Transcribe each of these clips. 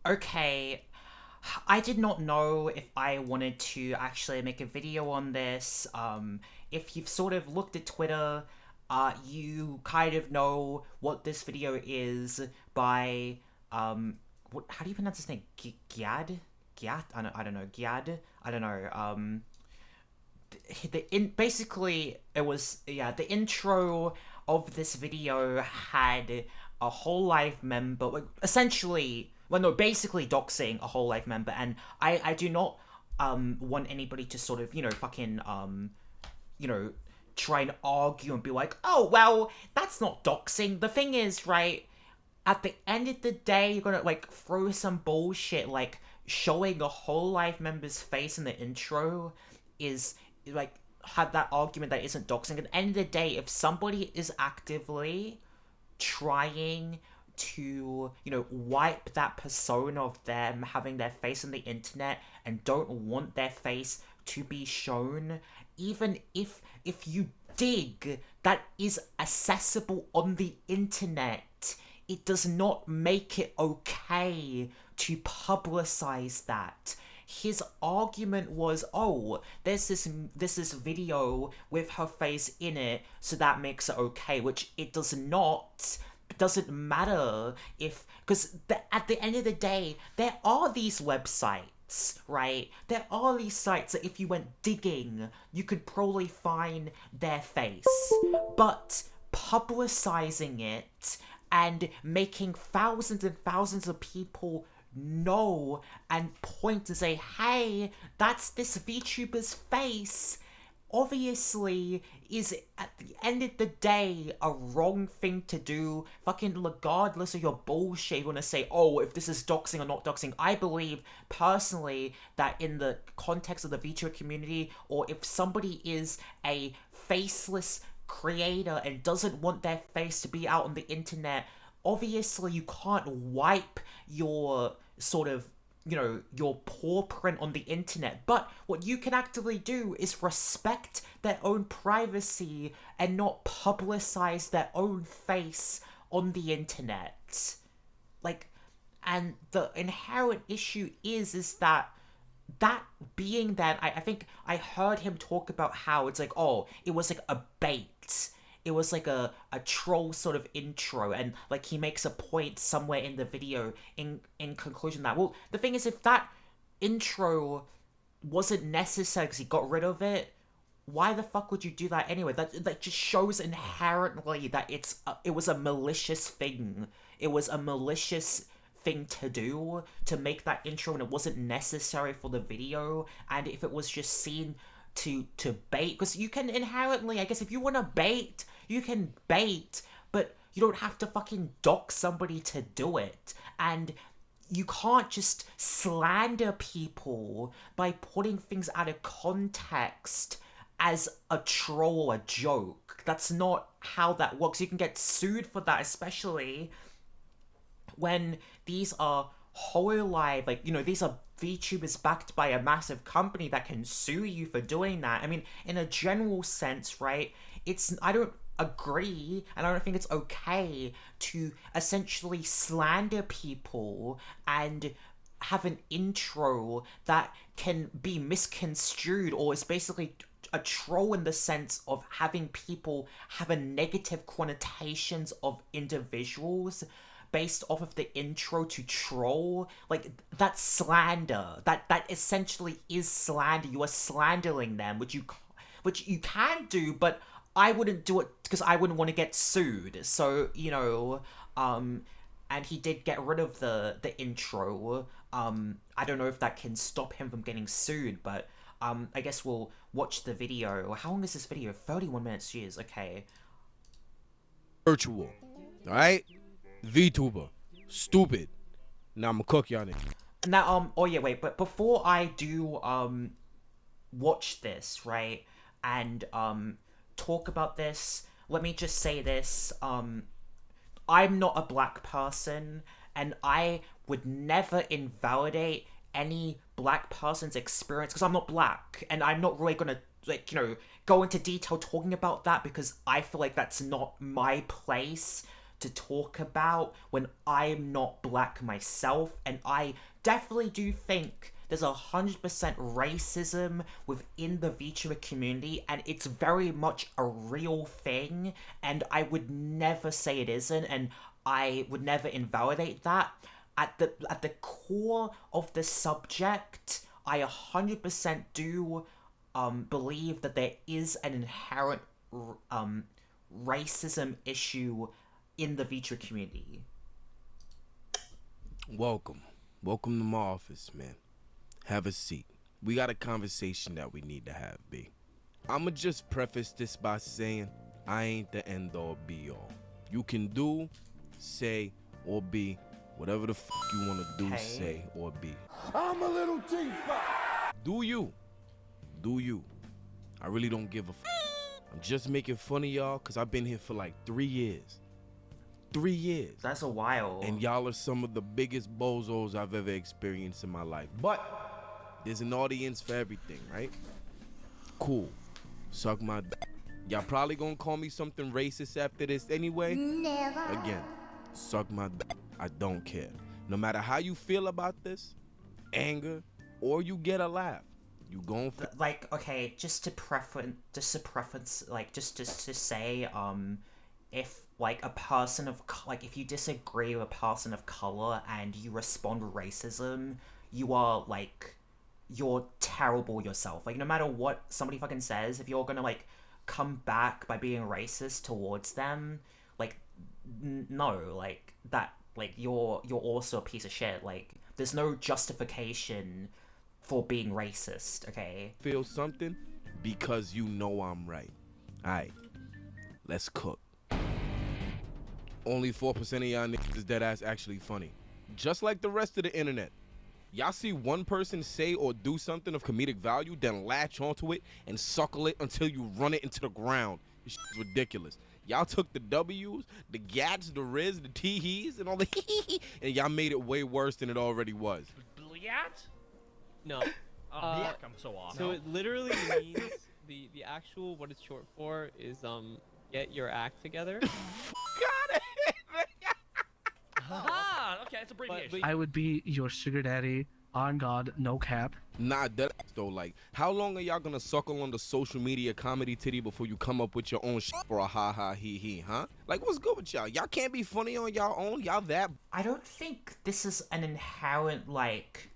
Okay, I did not know if I wanted to actually make a video on this. If you've sort of looked at Twitter, you kind of know what this video is by, how do you pronounce his name? Gyad? Gyat? I don't know. Gyad? I don't know. Basically, it was, yeah, the intro of this video had a whole life member, like, essentially, well, no, basically doxing a whole life member, and I do not want anybody to sort of, fucking you know try and argue and be like, oh well, that's not doxing. The thing is, right, at the end of the day, you're gonna like throw some bullshit like showing a whole life member's face in the intro is like had that argument that isn't doxing. At the end of the day, if somebody is actively trying to, wipe that persona of them having their face on the internet and don't want their face to be shown, even if you dig that is accessible on the internet, it does not make it okay to publicize that. His argument was, oh, there's this video with her face in it, so that makes it okay, which it does not. It doesn't matter if, because at the end of the day, there are these websites, right? There are these sites that if you went digging, you could probably find their face. But publicizing it and making thousands and thousands of people know and point and say, hey, that's this VTuber's face, obviously is at the end of the day a wrong thing to do. Fucking regardless of your bullshit, you want to say, oh, if this is doxing or not doxing. I believe personally that in the context of the VTuber community, or if somebody is a faceless creator and doesn't want their face to be out on the internet, obviously you can't wipe your sort of, your paw print on the internet. But what you can actively do is respect their own privacy and not publicize their own face on the internet. Like, and the inherent issue is that being that, I think I heard him talk about how it's like, oh, it was like a bait. It was like a troll sort of intro, and like he makes a point somewhere in the video in conclusion that, well, the thing is, if that intro wasn't necessary because he got rid of it, why the fuck would you do that anyway? That just shows inherently that it was a malicious thing. It was a malicious thing to do to make that intro, and it wasn't necessary for the video. And if it was just seen to bait, because you can inherently, I guess, if you want to bait, you can bait, but you don't have to fucking dox somebody to do it. And you can't just slander people by putting things out of context as a troll or a joke. That's not how that works. You can get sued for that, especially when these are whole live, like, these are VTubers backed by a massive company that can sue you for doing that. I mean, in a general sense, right, I don't agree, and I don't think it's okay to essentially slander people and have an intro that can be misconstrued, or is basically a troll in the sense of having people have a negative connotations of individuals based off of the intro to troll. Like, that's slander. That essentially is slander. You are slandering them, which you can do, but I wouldn't do it because I wouldn't want to get sued. So, and he did get rid of the intro. I don't know if that can stop him from getting sued, but I guess we'll watch the video. How long is this video? 31 minutes. Jeez, okay. Virtual, alright? VTuber. Stupid. Now I'ma cook y'all niggas. Now, oh yeah, wait, but before I do, watch this, right, and, talk about this, let me just say this, I'm not a black person, and I would never invalidate any black person's experience, because I'm not black, and I'm not really gonna, like, go into detail talking about that, because I feel like that's not my place to talk about when I'm not black myself, and I definitely do think there's 100% racism within the VTuber community, and it's very much a real thing, and I would never say it isn't, and I would never invalidate that. At the core of the subject, I 100% do believe that there is an inherent racism issue in the VTuber community. Welcome to my office, man. Have a seat. We got a conversation that we need to have, B. I'ma just preface this by saying I ain't the end all be all. You can do, say, or be whatever the fuck you wanna do, say, or be. I'm a little deeper. Do you? I really don't give a fuck. I'm just making fun of y'all because I've been here for like 3 years. 3 years. That's a while. And y'all are some of the biggest bozos I've ever experienced in my life. But there's an audience for everything, right? Cool. Suck my d. Y'all probably gonna call me something racist after this anyway. Never. Again, suck my d. I don't care. No matter how you feel about this, anger, or you get a laugh, you gon' like, okay, just to say, if like a person of like if you disagree with a person of color and you respond with racism, you're terrible yourself. Like, no matter what somebody fucking says, if you're gonna like come back by being racist towards them, like no, like that, like you're also a piece of shit. Like, there's no justification for being racist, okay? Feel something because you know I'm right. Alright, let's cook. Only 4% of y'all niggas is dead ass actually funny. Just like the rest of the internet. Y'all see one person say or do something of comedic value, then latch onto it and suckle it until you run it into the ground. This shit is ridiculous. Y'all took the W's, the gats, the riz, the tee-hees, and all the hee-hee-hee, and y'all made it way worse than it already was. Bliat? No. Fuck, I'm so off. So it literally means the actual what it's short for is get your act together. Ah, okay, it's abbreviation. I would be your sugar daddy, on God, no cap. Nah, that though, like, how long are y'all gonna suckle on the social media comedy titty before you come up with your own shit for a ha-ha he-he, huh? Like, what's good with y'all? Y'all can't be funny on y'all own? Y'all that? I don't think this is an inherent, like,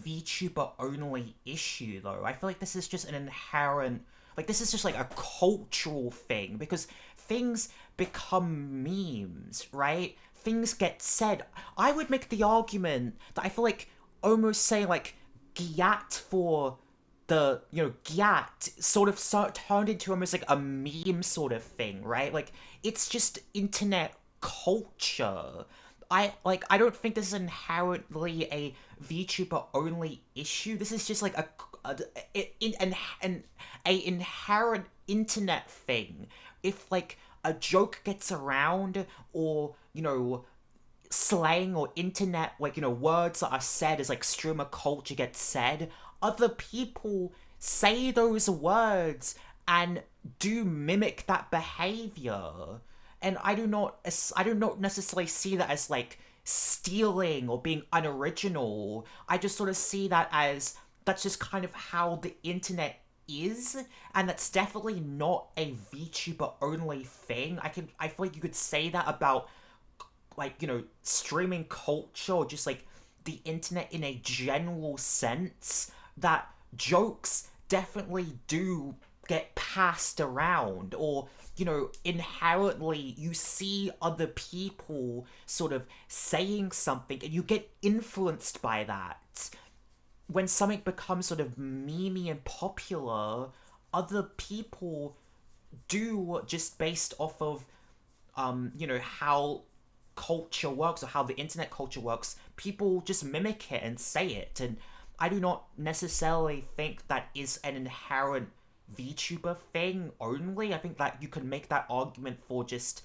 VTuber only issue, though. I feel like this is just an inherent, like, this is just like a cultural thing, because things become memes, right? Things get said. I would make the argument that I feel like almost saying like gyat for the, you know, gyat sort of turned into almost like a meme sort of thing, right? Like, it's just internet culture. I don't think this is inherently a VTuber only issue. This is just like an inherent internet thing. If like a joke gets around, or, you know, slang or internet, like, you know, words that are said as like streamer culture gets said, other people say those words and do mimic that behavior. And I do not necessarily see that as like stealing or being unoriginal. I just sort of see that as that's just kind of how the internet is, and that's definitely not a VTuber only thing. I feel like you could say that about, like, you know, streaming culture, or just like the internet in a general sense, that jokes definitely do get passed around, or, you know, inherently you see other people sort of saying something and you get influenced by that. When something becomes sort of memey and popular, other people do, just based off of, you know, how culture works, or how the internet culture works, people just mimic it and say it. And I do not necessarily think that is an inherent VTuber thing only. I think that you can make that argument for just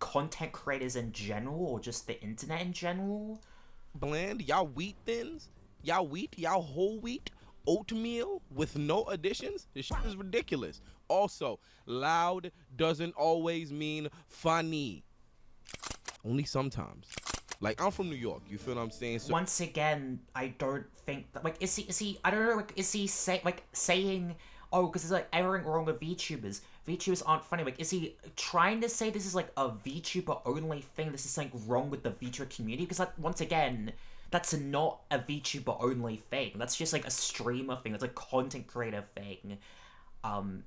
content creators in general, or just the internet in general. Bland, y'all wheat thins? Y'all wheat? Y'all whole wheat? Oatmeal with no additions? This shit is ridiculous. Also, loud doesn't always mean funny. Only sometimes. Like, I'm from New York, you feel what I'm saying? So Once again, I don't think that, like, is he, I don't know, like, is he saying, oh, because there's, like, everything wrong with VTubers. VTubers aren't funny. Like, is he trying to say this is, like, a VTuber only thing? This is something wrong with the VTuber community? Because, like, once again, that's not a VTuber only thing. That's just, like, a streamer thing. That's a content creator thing.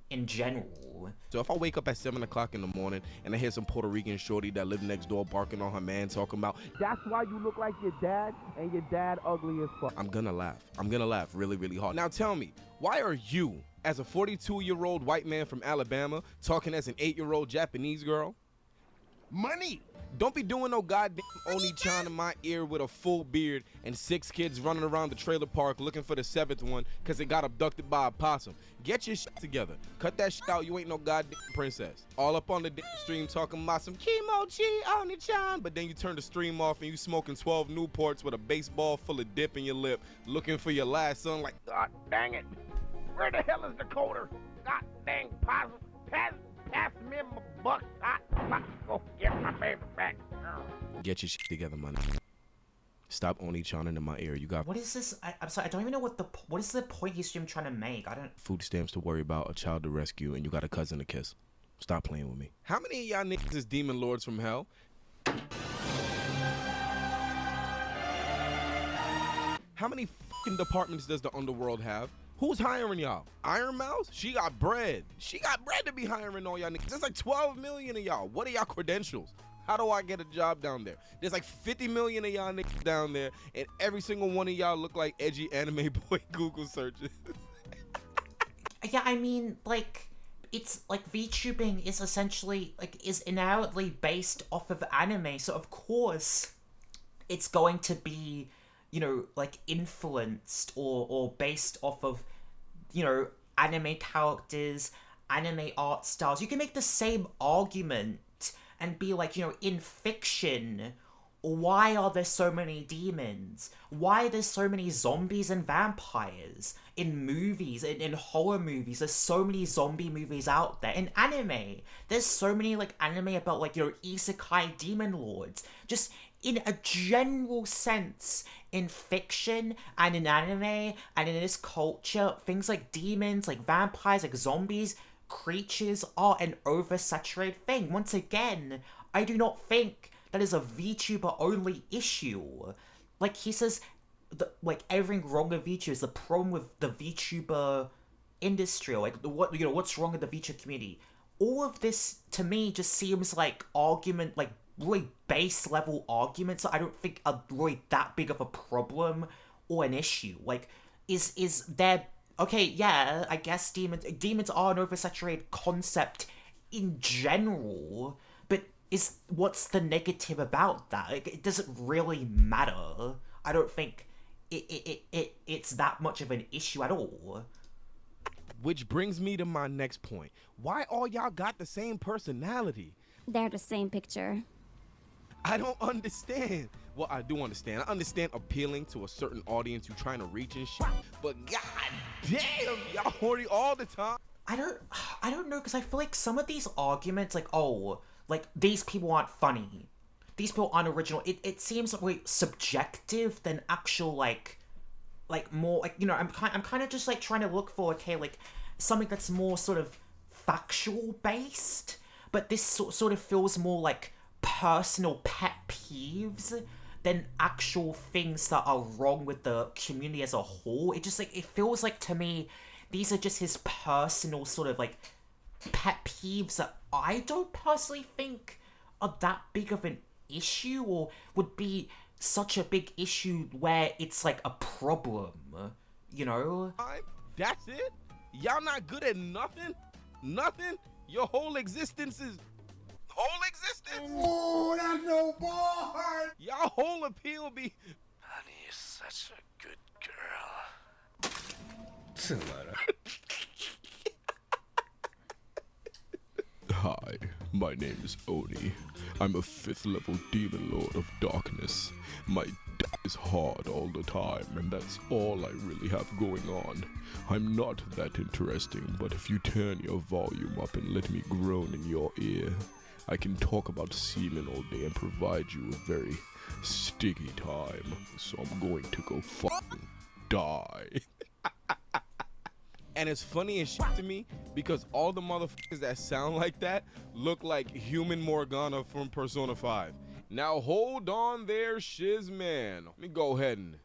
In general. So if I wake up at 7 o'clock in the morning and I hear some Puerto Rican shorty that live next door barking on her man talking about, That's why you look like your dad, and your dad ugly as fuck. I'm gonna laugh. I'm gonna laugh really, really hard. Now tell me, why are you, as a 42-year-old white man from Alabama, talking as an 8-year-old Japanese girl? Money. Don't be doing no goddamn Oni-chan in my ear with a full beard and 6 kids running around the trailer park looking for the 7th one because it got abducted by a possum. Get your shit together. Cut that shit out. You ain't no goddamn princess. All up on the damn stream talking about some Kimochi Oni-chan, but then you turn the stream off and you smoking 12 Newports with a baseball full of dip in your lip, looking for your last son like, God dang it. Where the hell is the coder? God dang possum. Pass me my buck. Go get my baby back. get your shit together, man. Stop Oni-chan in my ear. You got What is this? I'm sorry, I don't even know what is the point he's trying to make? I don't... food stamps to worry about, a child to rescue, and you got a cousin to kiss. Stop playing with me. How many of y'all niggas is demon lords from hell? How many fucking departments does the underworld have? Who's hiring y'all? Iron Mouse? She got bread. She got bread to be hiring all y'all niggas. There's like 12 million of y'all. What are y'all credentials? How do I get a job down there? There's like 50 million of y'all niggas down there, and every single one of y'all look like edgy anime boy Google searches. Yeah, I mean, like, it's like VTubing is essentially, like, is inherently based off of anime, so of course it's going to be, you know, like, influenced or based off of, you know, anime characters, anime art styles. You can make the same argument and be like, you know, in fiction, why are there so many demons? Why are there so many zombies and vampires? In movies, in horror movies, there's so many zombie movies out there. In anime, there's so many, like, anime about, like, you know, isekai demon lords. Just in a general sense, in fiction and in anime and in this culture, things like demons, like vampires, like zombies, creatures are an oversaturated thing. Once again, I do not think that is a VTuber only issue. Like, he says, like, everything wrong with VTubers is the problem with the VTuber industry, or, like, what, you know, what's wrong with the VTuber community. All of this, to me, just seems like argument, like, really base level arguments that I don't think are really that big of a problem or an issue. Like, is there... Okay, yeah, I guess demons are an oversaturated concept in general, but what's the negative about that? Like, it doesn't really matter. I don't think it's that much of an issue at all. Which brings me to my next point. Why all y'all got the same personality? They're the same picture. I don't understand. Well, I do understand. I understand appealing to a certain audience you're trying to reach and shit. But god damn, y'all horny all the time. I don't know, because I feel like some of these arguments, like, oh, like, these people aren't funny, these people aren't original, it seems like subjective than actual, like more, like, you know, I'm kind of just, like, trying to look for, okay, like, something that's more sort of factual based, but this sort of feels more like personal pet peeves than actual things that are wrong with the community as a whole. It just, like, it feels like, to me, these are just his personal sort of, like, pet peeves that I don't personally think are that big of an issue, or would be such a big issue where it's, like, a problem, you know? That's it? Y'all not good at nothing? Nothing? Your whole existence is... Whole existence? Oh, that's no boy! Y'all whole appeal be... Honey, you're such a good girl. Hi, my name is Oni. I'm a 5th level demon lord of darkness. My dick is hard all the time, and that's all I really have going on. I'm not that interesting, but if you turn your volume up and let me groan in your ear, I can talk about semen all day and provide you with very sticky time. So I'm going to go fucking die. And it's funny as shit to me because all the motherfuckers that sound like that look like human Morgana from Persona 5. Now hold on there, shiz man. Let me go ahead and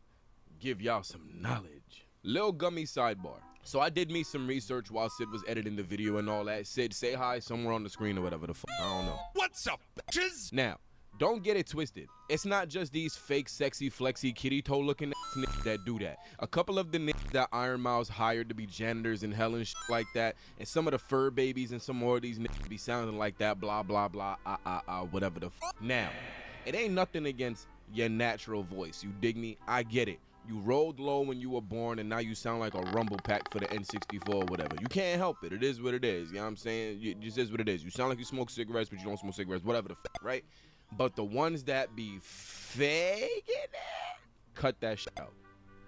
give y'all some knowledge. Lil Gummy sidebar. So I did me some research while Sid was editing the video and all that. Sid, say hi somewhere on the screen or whatever the fuck. I don't know. What's up, bitches? Now, don't get it twisted. It's not just these fake, sexy, flexy, kitty toe looking niggas that do that. A couple of the niggas that Iron Mouse hired to be janitors in hell and shit like that, and some of the fur babies and some more of these niggas be sounding like that, blah, blah, blah, whatever the fuck. Now, it ain't nothing against your natural voice. You dig me? I get it. You rolled low when you were born, and now you sound like a rumble pack for the N64 or whatever. You can't help it. It is what it is. You know what I'm saying? It just is what it is. You sound like you smoke cigarettes, but you don't smoke cigarettes. Whatever the fuck, right? But the ones that be faking it, cut that shit out.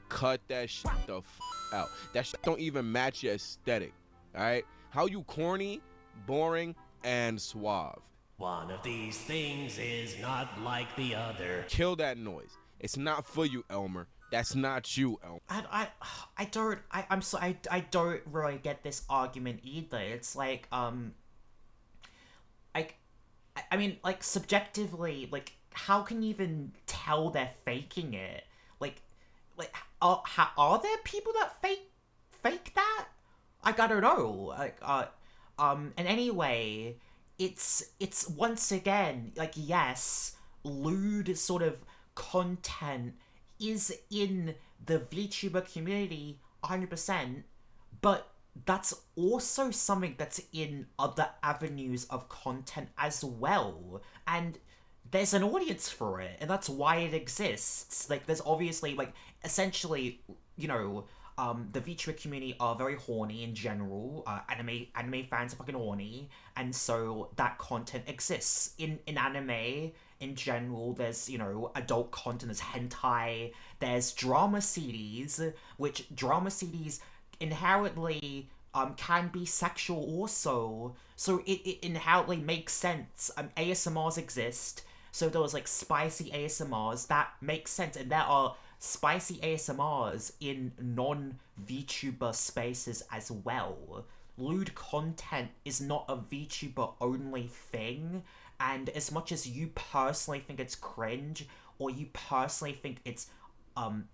Cut that shit the fuck out. That shit don't even match your aesthetic, all right? How you corny, boring, and suave. One of these things is not like the other. Kill that noise. It's not for you, Elmer. That's not you, Elmer. I don't really get this argument either. It's like, I mean, like, subjectively, like, how can you even tell they're faking it? Like, are there people that fake that? I don't know. Like, and anyway, it's once again, like, yes, lewd sort of content is in the VTuber community 100%, but that's also something that's in other avenues of content as well, and there's an audience for it, and that's why it exists. Like, there's obviously, like, essentially, you know, the VTuber community are very horny in general. Anime fans are fucking horny, and so that content exists. In anime, in general, there's, you know, adult content, there's hentai, there's drama CDs, which drama CDs inherently can be sexual also, so it inherently makes sense. ASMRs exist, so there was, like, spicy ASMRs, that makes sense, and there are spicy ASMRs in non-VTuber spaces as well. Lewd content is not a VTuber only thing, and as much as you personally think it's cringe, or you personally think it's,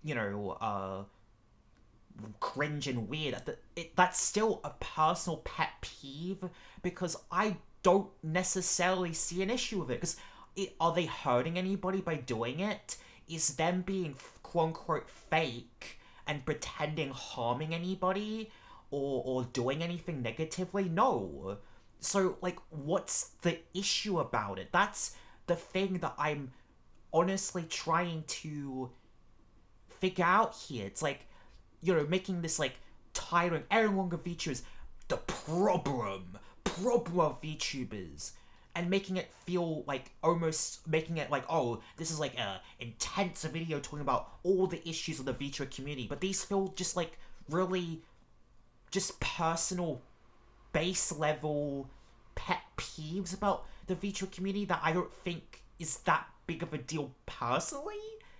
you know, cringe and weird, that's still a personal pet peeve, because I don't necessarily see an issue with it, because are they hurting anybody by doing it? Is them being quote-unquote fake and pretending harming anybody, or doing anything negatively? No. So, like, what's the issue about it? That's the thing that I'm honestly trying to figure out here. It's like, you know, making this, like, tiring, everyone of VTubers, the problem of VTubers, and making it feel like, almost making it like, oh, this is like a intense video talking about all the issues of the VTuber community, but these feel just like really just personal, base level pet peeves about the VTuber community that I don't think is that big of a deal personally.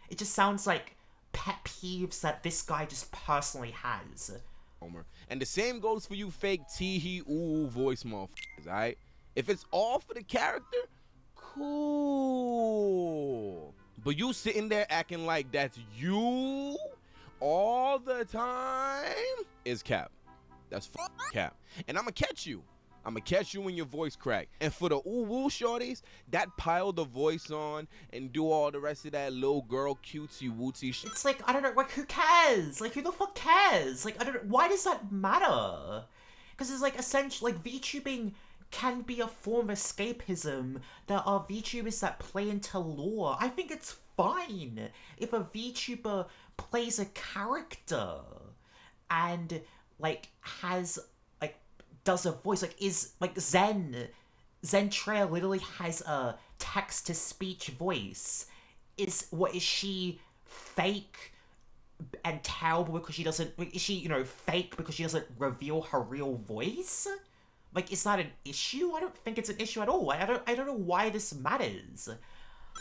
It just sounds like pet peeves that this guy just personally has. And the same goes for you fake tee-hee ooh voice motherfuckers, alright? If it's all for the character, cool. But you sitting there acting like that's you all the time is cap. That's cap. And I'ma catch you. I'ma catch you when your voice crack. And for the ooh-woo shorties, that pile the voice on and do all the rest of that little girl cutesy-wootsy shit. It's like, I don't know, like, who cares? Like, who the fuck cares? Like, I don't know, why does that matter? Because it's like, essentially, like, VTubing can be a form of escapism. There are VTubers that play into lore. I think it's fine if a VTuber plays a character and, like, has, like, does a voice, like, is, like, Zentrail literally has a text-to-speech voice. Is she fake and terrible because she doesn't, is she, you know, fake because she doesn't reveal her real voice? Like, is that an issue? I don't think it's an issue at all. I don't know why this matters.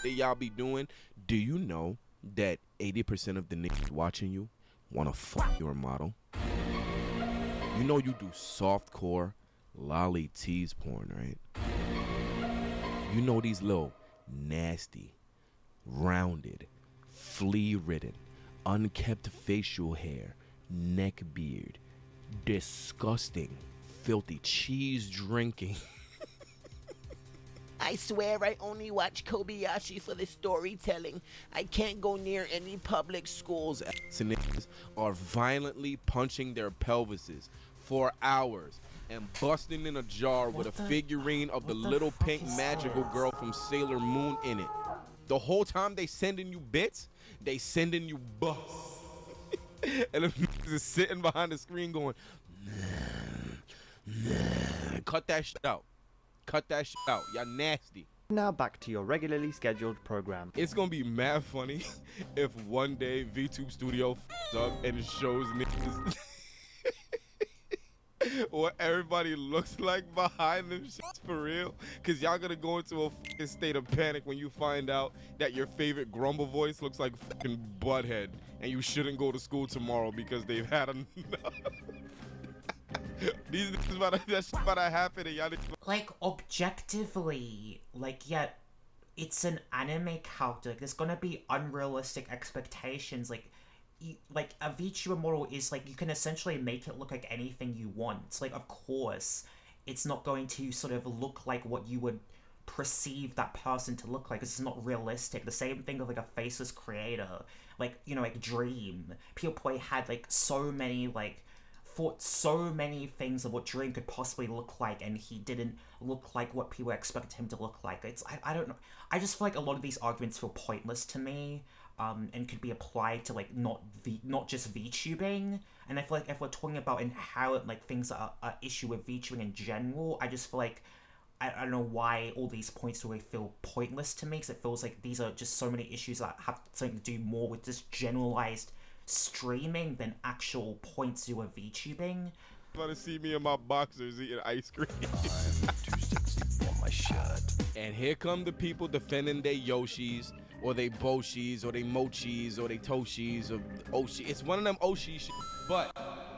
That y'all be doing. Do you know that 80% of the niggas watching you wanna fuck your model? You know you do softcore lolly tease porn, right? You know these little nasty, rounded, flea-ridden, unkept facial hair, neck beard, disgusting, filthy cheese drinking. I swear I only watch Kobayashi for the storytelling. I can't go near any public schools. Niggas are violently punching their pelvises for hours and busting in a jar with a figurine of the little pink magical girl from Sailor Moon in it. The whole time they sending you bits, they sending you busts. And the niggas is sitting behind the screen going, cut that shit out. Cut that shit out. Y'all nasty. Now back to your regularly scheduled program. It's gonna be mad funny if one day VTube Studio f***s up and it shows niggas what everybody looks like behind them shits for real. Cause y'all gonna go into a fucking state of panic when you find out that your favorite grumble voice looks like fucking Butthead and you shouldn't go to school tomorrow because they've had enough. These niggas that shit about to happen and y'all Like, objectively, like, yeah, it's an anime character. Like, there's gonna be unrealistic expectations. Like, like a VTuber model is like, you can essentially make it look like anything you want. Like, of course, it's not going to sort of look like what you would perceive that person to look like. It's not realistic. The same thing with like a faceless creator. Like, you know, like Dream. People probably had like so many like thought so many things of what Dream could possibly look like, and he didn't look like what people expect him to look like. It's I don't know. I just feel like a lot of these arguments feel pointless to me, and could be applied to like not just VTubing. And I feel like if we're talking about inherent like things that are an issue with VTubing in general, I just feel like I don't know why all these points really feel pointless to me, because it feels like these are just so many issues that have something to do more with just generalized streaming than actual points to do with VTubing. Want to see me in my boxers eating ice cream. I'm too sexy for my shirt. And here come the people defending their Yoshis, or they Boshis, or they Mochis, or they Toshis, or Oshi. It's one of them Oshi shit. But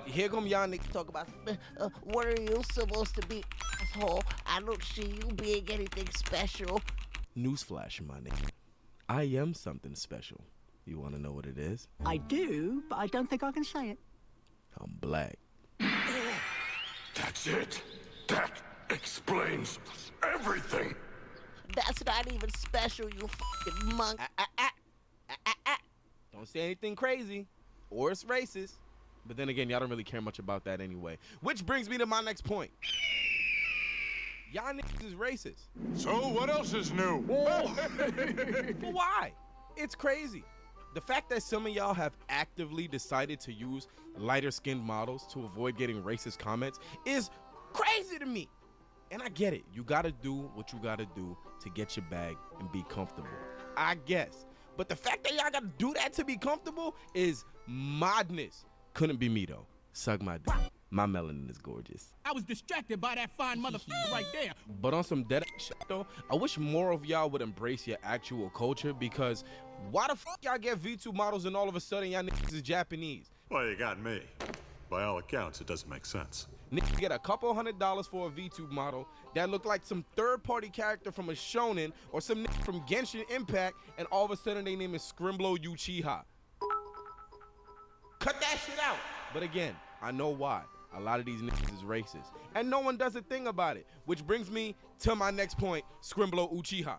here come y'all niggas talk about, What are you supposed to be, asshole? I don't see you being anything special. newsflash, my nigga. I am something special. You want to know what it is? I do, but I don't think I can say it. I'm black. That's it. That explains everything. That's not even special, you fucking monk. Don't say anything crazy, or it's racist. But then again, y'all don't really care much about that anyway. Which brings me to my next point. Y'all niggas is racist. So what else is new? But why? It's crazy. The fact that some of y'all have actively decided to use lighter-skinned models to avoid getting racist comments is crazy to me. And I get it. You gotta do what you gotta do to get your bag and be comfortable. I guess. But the fact that y'all gotta do that to be comfortable is madness. Couldn't be me, though. Suck my dick. My melanin is gorgeous. I was distracted by that fine motherfucker right there. But on some dead shit though, I wish more of y'all would embrace your actual culture, because why the fuck y'all get VTube models and all of a sudden y'all niggas is Japanese? Well, you got me. By all accounts, it doesn't make sense. Niggas get a couple $100 for a VTube model that look like some third-party character from a shonen or some nigga from Genshin Impact, and all of a sudden they name is Scrimblow Uchiha. Cut that shit out. But again, I know why. A lot of these niggas is racist, and no one does a thing about it. Which brings me to my next point, Scrimblow Uchiha.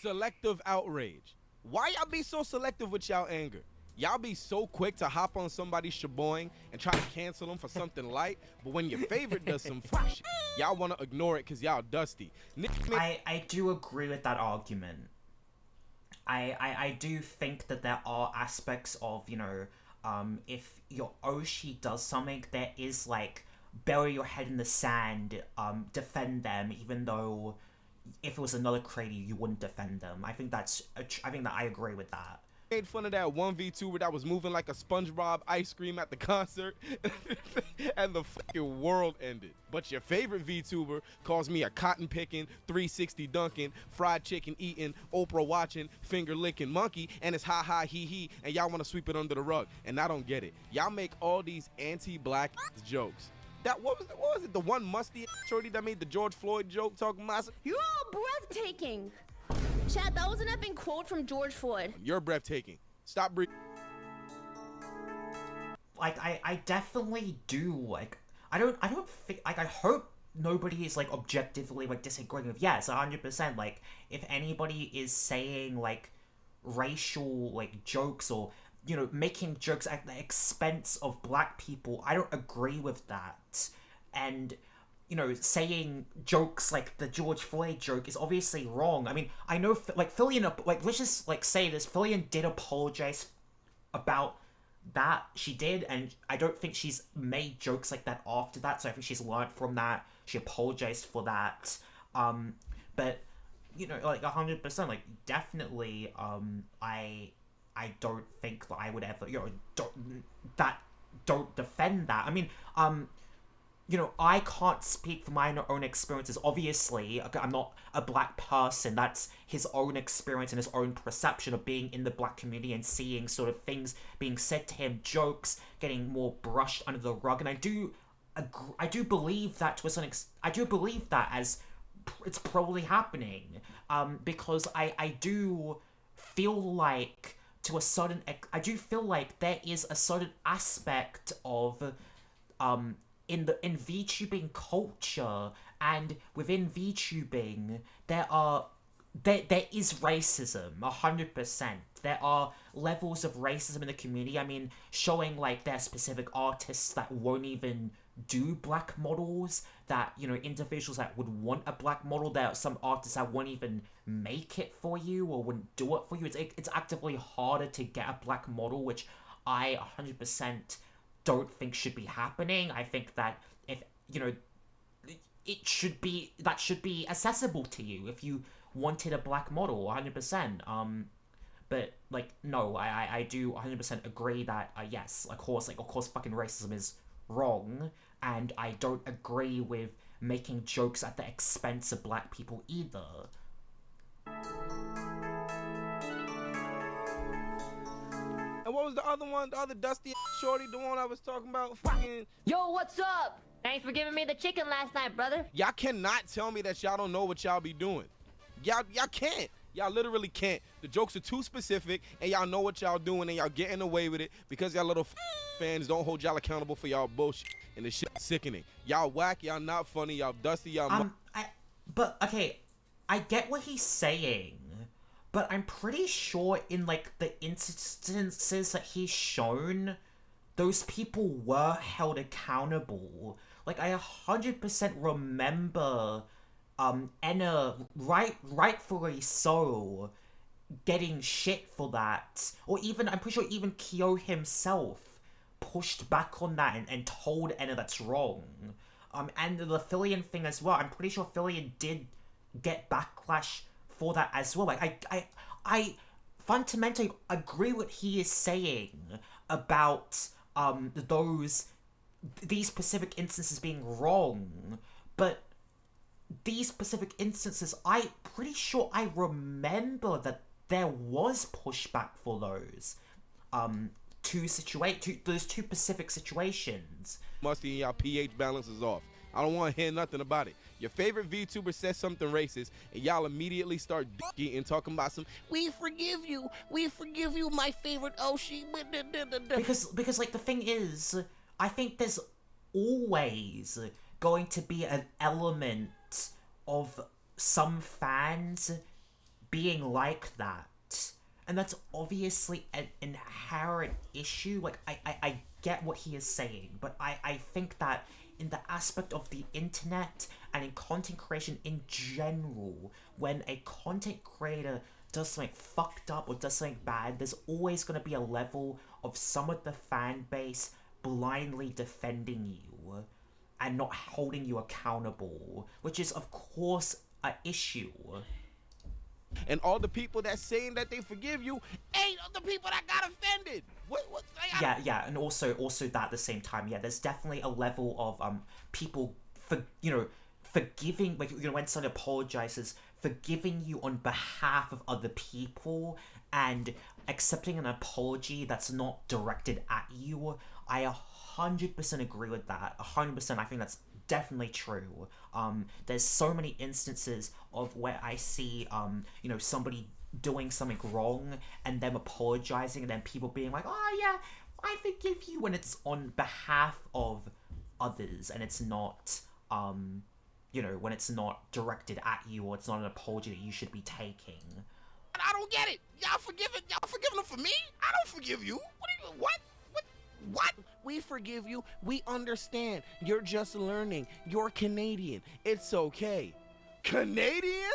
Selective outrage. Why y'all be so selective with y'all anger? Y'all be so quick to hop on somebody's shaboing and try to cancel them for something light, but when your favorite does some fuck shit, y'all want to ignore it because y'all dusty. I do agree with that argument. I do think that there are aspects of, you know, if your Oshi does something, there is like, bury your head in the sand, defend them, even though if it was another creator, you wouldn't defend them. I think I agree with that. made fun of that one VTuber that was moving like a SpongeBob ice cream at the concert, and the fucking world ended. But your favorite VTuber calls me a cotton picking, 360 dunking, fried chicken eating, Oprah watching, finger licking monkey, and it's ha ha he he, and y'all want to sweep it under the rug. And I don't get it. Y'all make all these anti-black jokes. What was it? The one musty shorty that made the George Floyd joke talking about. You're all breathtaking. Chad, that was an effing quote from George Floyd. You're breathtaking. Stop breathing. Like, I definitely do, like, I don't think, like, I hope nobody is, like, objectively, like, disagreeing with, yes, 100%, like, if anybody is saying, like, racial, like, jokes or, you know, making jokes at the expense of black people, I don't agree with that. And, you know, saying jokes like the George Floyd joke is obviously wrong. I mean, I know, like, Fillion, like, let's just, like, say this, Fillion did apologize about that. She did, and I don't think she's made jokes like that after that, so I think she's learned from that. She apologized for that. But, you know, like, 100%, like, definitely, I don't think that I would ever, you know, don't defend that. I mean, you know, I can't speak for my own experiences. Obviously, I'm not a black person. That's his own experience and his own perception of being in the black community and seeing sort of things being said to him, jokes getting more brushed under the rug. And I do believe that to a certain I do believe that as it's probably happening, because I do feel like to a certain I do feel like there is a certain aspect of in VTubing culture and within VTubing there is racism 100%. There are levels of racism in the community. I mean, showing like there are specific artists that won't even do black models, that, you know, individuals that would want a black model, there are some artists that won't even make it for you or wouldn't do it for you. It's actively harder to get a black model, which I 100% don't think should be happening. I think that if, you know, that should be accessible to you if you wanted a black model 100%. But like, no, I do 100% agree that yes, of course fucking racism is wrong, and I don't agree with making jokes at the expense of black people either. And what was the other one? The other dusty shorty, the one I was talking about? Fucking. Yo, what's up? Thanks for giving me the chicken last night, brother. Y'all cannot tell me that y'all don't know what y'all be doing. Y'all can't. Y'all literally can't. The jokes are too specific, and y'all know what y'all doing, and y'all getting away with it because y'all little fans don't hold y'all accountable for y'all bullshit, and this shit sickening. Y'all whack, y'all not funny, y'all dusty, y'all. But okay, I get what he's saying, but I'm pretty sure in like the instances that he's shown, those people were held accountable. Like, I 100% remember Enna, rightfully so, getting shit for that. Or even, I'm pretty sure even Kyo himself pushed back on that and told Enna that's wrong. And the Fillion thing as well, I'm pretty sure Fillion did get backlash for that as well. Like, I fundamentally agree what he is saying about these specific instances being wrong, but these specific instances, I'm pretty sure I remember that there was pushback for those those two specific situations. Musty and y'all pH balance is off. I don't want to hear nothing about it. Your favorite VTuber says something racist, and y'all immediately start and talking about some, we forgive you, my favorite Oshi. Because like, the thing is, I think there's always going to be an element of some fans being like that. And that's obviously an inherent issue. Like, I get what he is saying, but I think that in the aspect of the internet and in content creation in general, when a content creator does something fucked up or does something bad, there's always going to be a level of some of the fan base blindly defending you and not holding you accountable, which is of course an issue. And all the people that's saying that they forgive you ain't the people that got offended. What yeah, and also that at the same time, yeah, there's definitely a level of people forgiving, like, you know, when someone apologizes, forgiving you on behalf of other people and accepting an apology that's not directed at you. I 100% agree with that. 100%. I think that's definitely true. There's so many instances of where I see, you know, somebody doing something wrong and them apologizing and then people being like, oh yeah, I forgive you, when it's on behalf of others and it's not, you know, when it's not directed at you or it's not an apology that you should be taking. I don't get it. Y'all forgiving them for me? I don't forgive you. What? We forgive you. We understand. You're just learning. You're Canadian. It's okay. Canadian?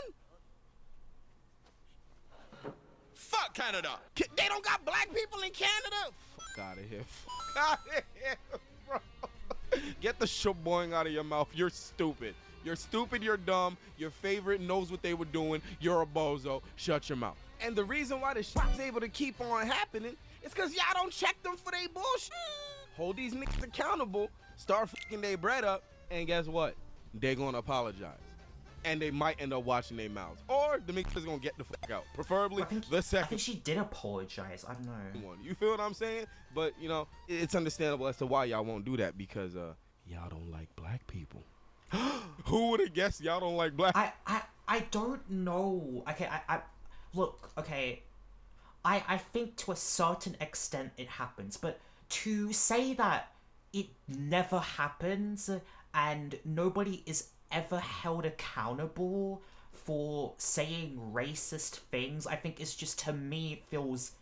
Fuck Canada. They don't got black people in Canada. Fuck out of here. Fuck out of here, bro. Get the shaboing out of your mouth. You're stupid. You're stupid, you're dumb, your favorite knows what they were doing, you're a bozo, shut your mouth. And the reason why this shit's able to keep on happening is because y'all don't check them for they bullshit. Hold these niggas accountable, start fucking their bread up, and guess what? They gonna apologize. And they might end up watching their mouths. Or the niggas gonna get the fuck out. Preferably the second. I think she did apologize, I don't know. You feel what I'm saying? But, you know, it's understandable as to why y'all won't do that, because y'all don't like black people. Who would have guessed y'all don't like black? I don't know. Okay, I look, okay. I think to a certain extent it happens, but to say that it never happens and nobody is ever held accountable for saying racist things, I think is just, to me, it feels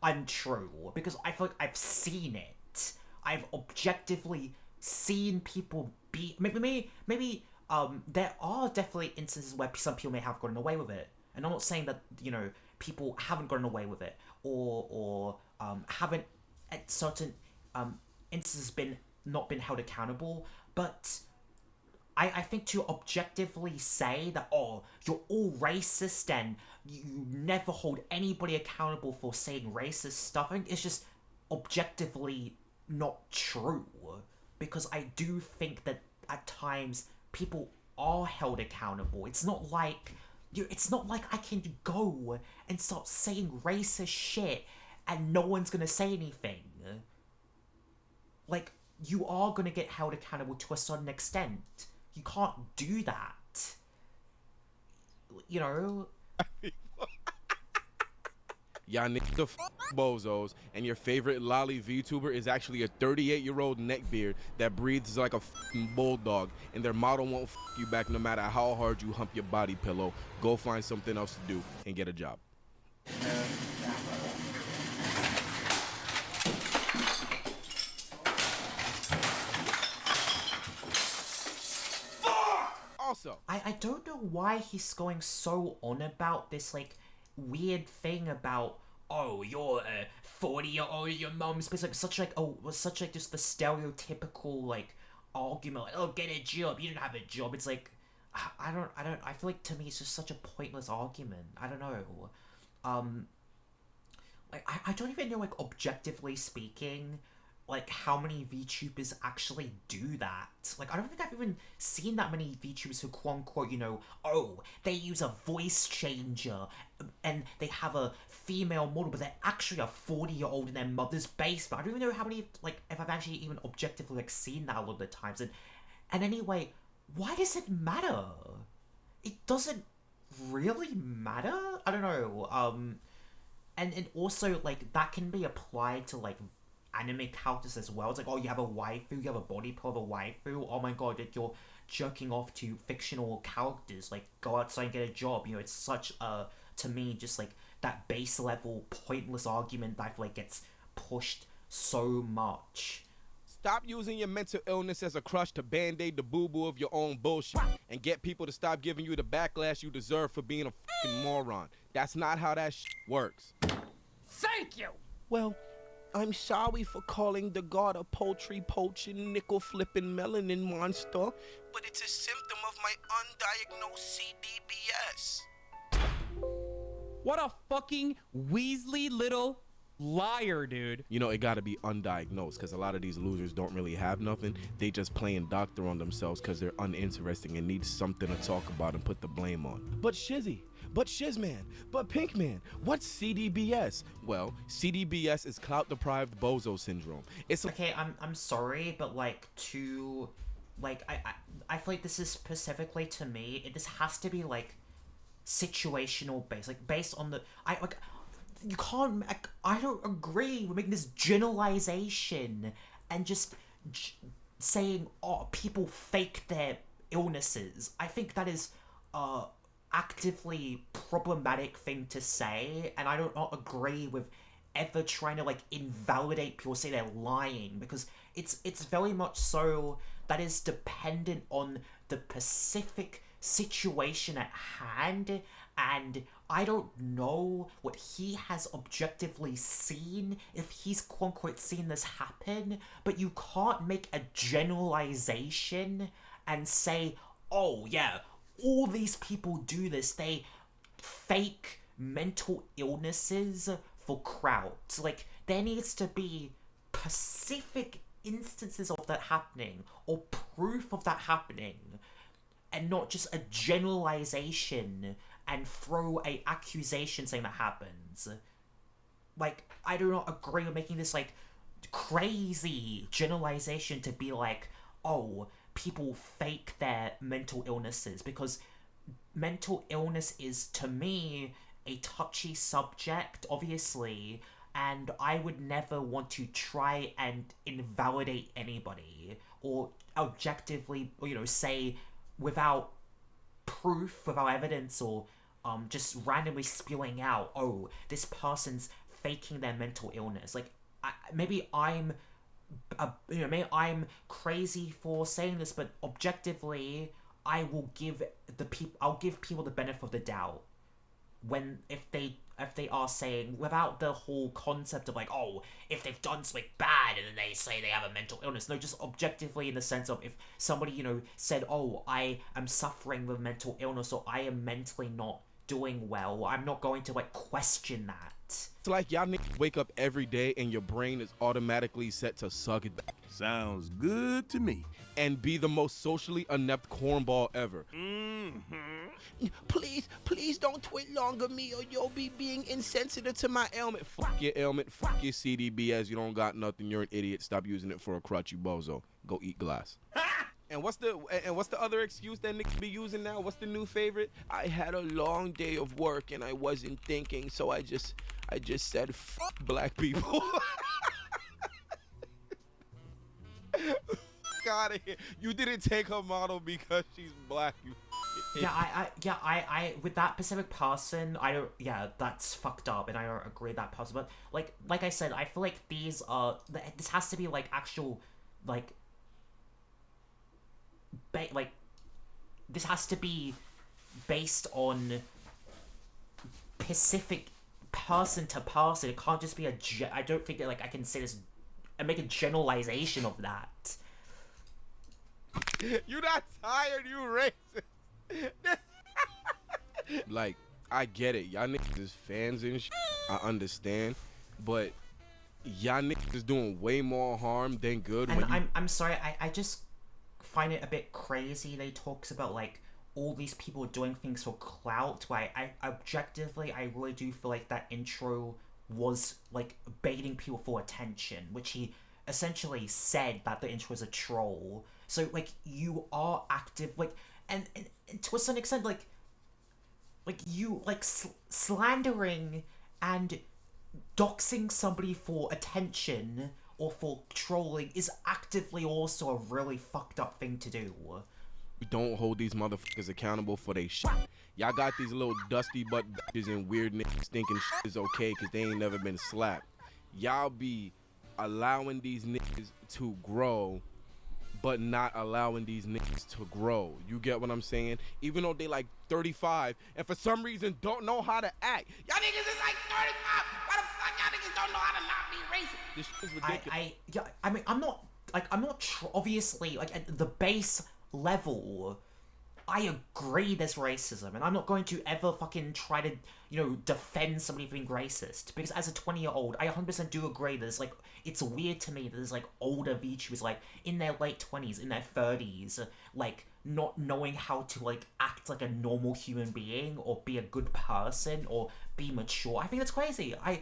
untrue, because I feel like I've seen it. I've objectively seen people be maybe there are definitely instances where some people may have gotten away with it, and I'm not saying that, you know, people haven't gotten away with it or haven't at certain instances not been held accountable, but I think to objectively say that, oh, you're all racist and you never hold anybody accountable for saying racist stuff, I think it's just objectively not true. Because I do think that at times people are held accountable. It's not like I can go and start saying racist shit and no one's gonna say anything. Like, you are gonna get held accountable to a certain extent. You can't do that. You know? Y'all niggas the bozos, and your favorite lolly VTuber is actually a 38-year-old neckbeard that breathes like a bulldog, and their model won't you back no matter how hard you hump your body pillow. Go find something else to do and get a job. Also, I don't know why he's going so on about this, like, weird thing about, oh, you're a 40-year-old, your mom's such like just the stereotypical, like, argument, like, oh, get a job, you didn't have a job. It's like, I feel like, to me, it's just such a pointless argument. I don't know. Like, I don't even know, like, objectively speaking, like, how many VTubers actually do that. Like, I don't think I've even seen that many VTubers who, quote-unquote, you know, oh, they use a voice changer, and they have a female model, but they're actually a 40-year-old in their mother's basement. I don't even know how many, like, if I've actually even objectively, like, seen that a lot of the times. And anyway, why does it matter? It doesn't really matter? I don't know. And also, like, that can be applied to, like, anime characters as well. It's like, oh, you have a waifu, you have a body part of a waifu, oh my god, like, you're jerking off to fictional characters, like, go outside and get a job. You know, it's such a, to me, just, like, that base level pointless argument that I feel like gets pushed so much. Stop using your mental illness as a crutch to band-aid the boo-boo of your own bullshit, and get people to stop giving you the backlash you deserve for being a fucking moron. That's not how that shit works. Thank you! Well, I'm sorry for calling the god a poultry poaching, nickel flipping melanin monster, but it's a symptom of my undiagnosed CDBS. What a fucking Weasley little liar, dude. You know, it gotta be undiagnosed, because a lot of these losers don't really have nothing. They just playing doctor on themselves because they're uninteresting and need something to talk about and put the blame on. But Shizzy, but Shizman, but Pinkman, what's CDBS? Well, CDBS is clout deprived bozo syndrome. It's okay, I'm sorry, but like I feel like this is specifically to me, this has to be like situational based, like based on the you can't, I don't agree with making this generalization and just saying, oh, people fake their illnesses. I think that is actively problematic thing to say, and I do not agree with ever trying to like invalidate people, say they're lying, because it's very much so that is dependent on the specific situation at hand, and I don't know what he has objectively seen, if he's quote-unquote seen this happen, but you can't make a generalization and say, oh yeah, all these people do this, they fake mental illnesses for crowds. Like, there needs to be specific instances of that happening, or proof of that happening, and not just a generalization and throw a accusation saying that happens. Like, I do not agree with making this like crazy generalization to be like, oh, people fake their mental illnesses, because mental illness is, to me, a touchy subject, obviously, and I would never want to try and invalidate anybody or objectively, you know, say without proof, without evidence, or just randomly spewing out, oh, this person's faking their mental illness. Like, maybe I'm crazy for saying this, but objectively, I'll give people the benefit of the doubt when if they are saying, without the whole concept of like, oh, if they've done something bad and then they say they have a mental illness. No, just objectively in the sense of if somebody, you know, said, oh, I am suffering with mental illness, or I am mentally not doing well, I'm not going to like question that. It's like y'all niggas wake up every day and your brain is automatically set to suck it back. Sounds good to me. And be the most socially inept cornball ever. Please don't tweet longer me, or you'll be being insensitive to my ailment. Fuck your ailment, fuck your CDBS, you don't got nothing, you're an idiot, stop using it for a crutch, you bozo. Go eat glass. And what's the other excuse that niggas be using now? What's the new favorite? I had a long day of work and I wasn't thinking, so I just said fuck black people. Out of here. You didn't take her model because she's black, you I with that specific person, I don't, that's fucked up, and I don't agree with that person, but like I said, I feel like these are, this has to be like actual, like this has to be based on specific person to person. It can't just be I don't think that like I can say this and make a generalization of that. You not tired, you racist. Like, I get it. Y'all niggas is fans and shit. I understand. But y'all niggas is doing way more harm than good. And I'm sorry, I just find it a bit crazy that he talks about like all these people doing things for clout. Why I objectively, I really do feel like that intro was like baiting people for attention, which he essentially said that the intro was a troll. So like you are active, like and to a certain extent, like you like slandering and doxing somebody for attention or for trolling is actively also a really fucked up thing to do. We don't hold these motherfuckers accountable for they shit. Y'all got these little dusty butt bitches and weird niggas thinking shit is okay because they ain't never been slapped. Y'all be allowing these niggas to grow, but not allowing these niggas to grow. You get what I'm saying? Even though they like 35 and for some reason don't know how to act. Y'all niggas is like 35. Why the fuck y'all niggas don't know how to not be racist? This shit is ridiculous. I'm not obviously like at the base level. I agree there's racism, and I'm not going to ever fucking try to, defend somebody for being racist, because as a 20-year-old, I 100% do agree there's, like, it's weird to me that there's, like, older VTubers, like, in their late 20s, in their 30s, like, not knowing how to, like, act like a normal human being, or be a good person, or be mature. I think that's crazy. I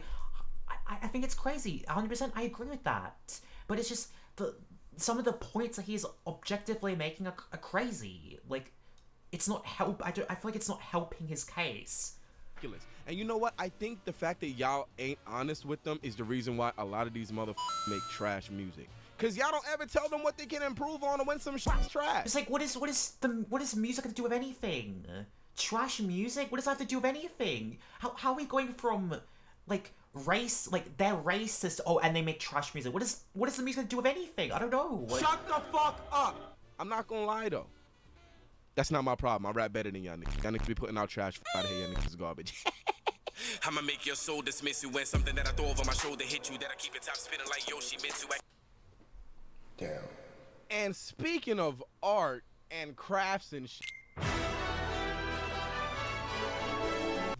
think it's crazy. 100%, I agree with that. But it's just, some of the points that he's objectively making are crazy. Like, it's not I feel like it's not helping his case. And you know what? I think the fact that y'all ain't honest with them is the reason why a lot of these motherfuckers make trash music. Cause y'all don't ever tell them what they can improve on or when some shit's trash. It's like, what is music have to do with anything? Trash music? What does that have to do with anything? How are we going from, like, race, like, they're racist, and they make trash music? What does the music have to do with anything? I don't know. Like, shut the fuck up! I'm not gonna lie though. That's not my problem. I rap better than y'all niggas. Y'all niggas be putting out trash out of here. Y'all niggas is garbage. I'ma make your soul dismiss you when something that I throw over my shoulder hit you, that I keep it top spinning like Yoshimitsu. Damn. And speaking of art and crafts and shit,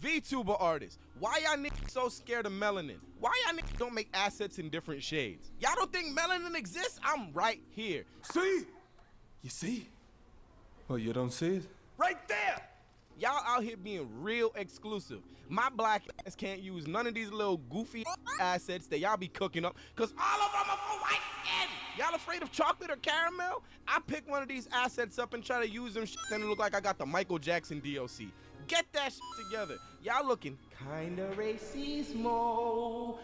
VTuber artists, why y'all niggas so scared of melanin? Why y'all niggas don't make assets in different shades? Y'all don't think melanin exists? I'm right here. See? You see? Well, you don't see it? Right there! Y'all out here being real exclusive. My black ass can't use none of these little goofy assets that y'all be cooking up, cause all of them are for white skin. Y'all afraid of chocolate or caramel? I pick one of these assets up and try to use them then it look like I got the Michael Jackson DLC. Get that shit together. Y'all looking kinda racismo.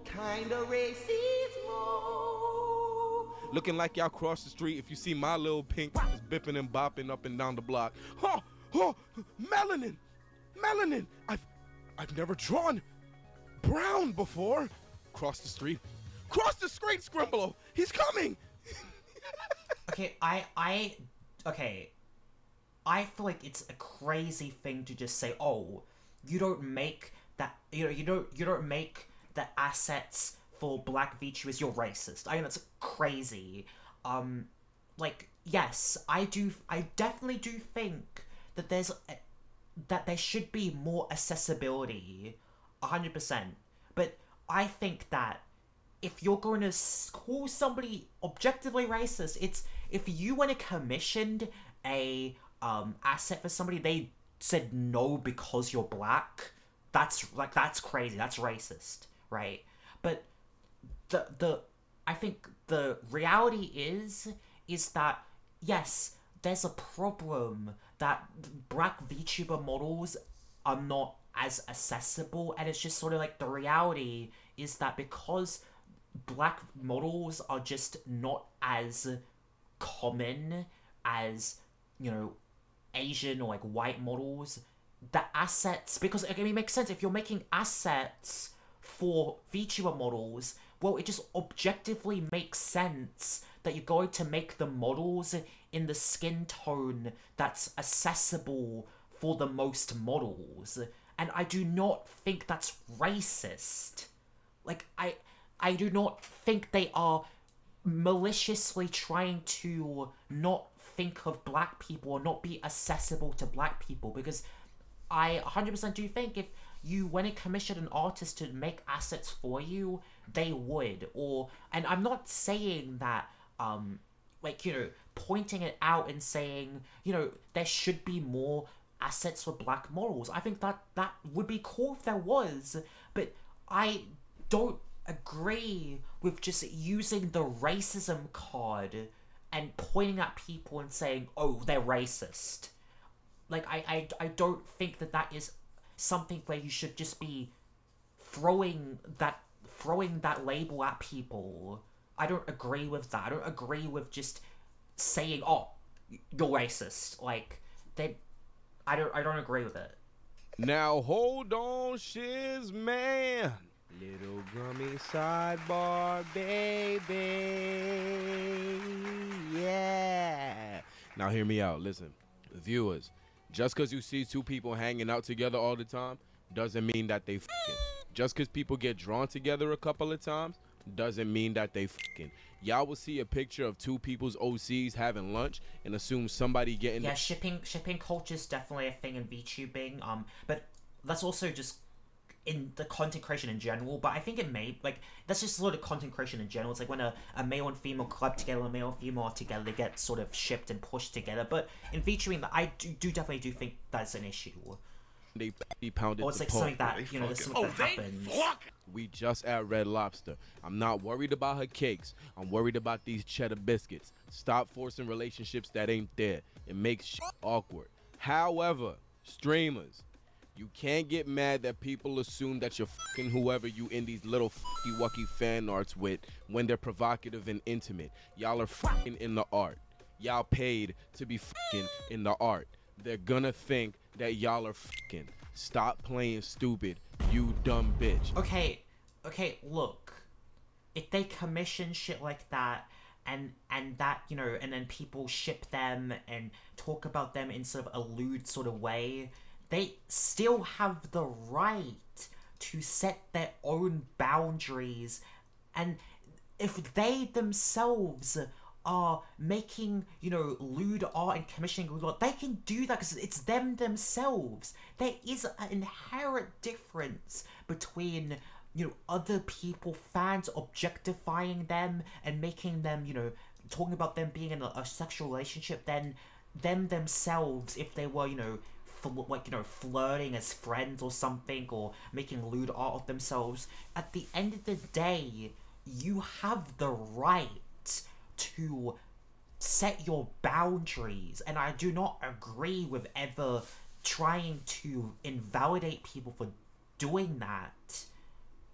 Kinda racismo. Looking like y'all cross the street if you see my little pink is bipping and bopping up and down the block. Oh, melanin! Melanin! I've never drawn brown before. Cross the street. Cross the street, Scrimblow! He's coming! Okay, okay. I feel like it's a crazy thing to just say, oh, you don't make that, you don't make the assets for black VTubers, you're racist. I think that's crazy. Like, yes, I definitely do think that that there should be more accessibility, 100%. But I think that if you're going to call somebody objectively racist, it's if you went and commissioned a asset for somebody, they said no because you're black, that's crazy, that's racist, right? But I think the reality is that yes, there's a problem that black VTuber models are not as accessible, and it's just sort of like the reality is that because black models are just not as common as, Asian or like white models, the assets, because it makes sense if you're making assets for VTuber models, well, it just objectively makes sense that you're going to make the models in the skin tone that's accessible for the most models. And I do not think that's racist. Like, I do not think they are maliciously trying to not think of black people or not be accessible to black people, because I 100% do think if you went and commissioned an artist to make assets for you, they would. And I'm not saying that, pointing it out and saying, there should be more assets for black models. I think that would be cool if there was, but I don't agree with just using the racism card and pointing at people and saying, oh, they're racist. Like, I don't think that is something where you should just be throwing that label at people. I don't agree with that. I don't agree with just saying, oh, you're racist. Like, I don't agree with it. Now hold on, shiz man. Little gummy sidebar, baby. Yeah. Now hear me out. Listen, viewers. Just because you see two people hanging out together all the time doesn't mean that they f***ing. Just because people get drawn together a couple of times doesn't mean that they fucking. Y'all will see a picture of two people's OCs having lunch and assume somebody getting. Yeah, shipping culture is definitely a thing in VTubing. But that's also just in the content creation in general. But I think it may that's just sort of content creation in general. It's like when a male and female collab together, a male and female are together, they get sort of shipped and pushed together. But in VTubing, I do definitely think that's an issue. They pounded. Or it's like something that there's something that happens. We just at Red Lobster. I'm not worried about her cakes. I'm worried about these cheddar biscuits. Stop forcing relationships that ain't there. It makes shit awkward. However, streamers, you can't get mad that people assume that you're fucking whoever you in these little fucky wucky fan arts with when they're provocative and intimate. Y'all are fucking in the art. Y'all paid to be fucking in the art. They're gonna think that y'all are fucking. Stop playing stupid, you dumb bitch. Okay, look. If they commission shit like that and that, and then people ship them and talk about them in sort of a lewd sort of way, they still have the right to set their own boundaries. And if they themselves are making, lewd art and commissioning lewd art, they can do that because it's them themselves. There is an inherent difference between, other people, fans objectifying them and making them, talking about them being in a sexual relationship, than them themselves, if they were, flirting as friends or something, or making lewd art of themselves. At the end of the day, you have the right to set your boundaries, and I do not agree with ever trying to invalidate people for doing that.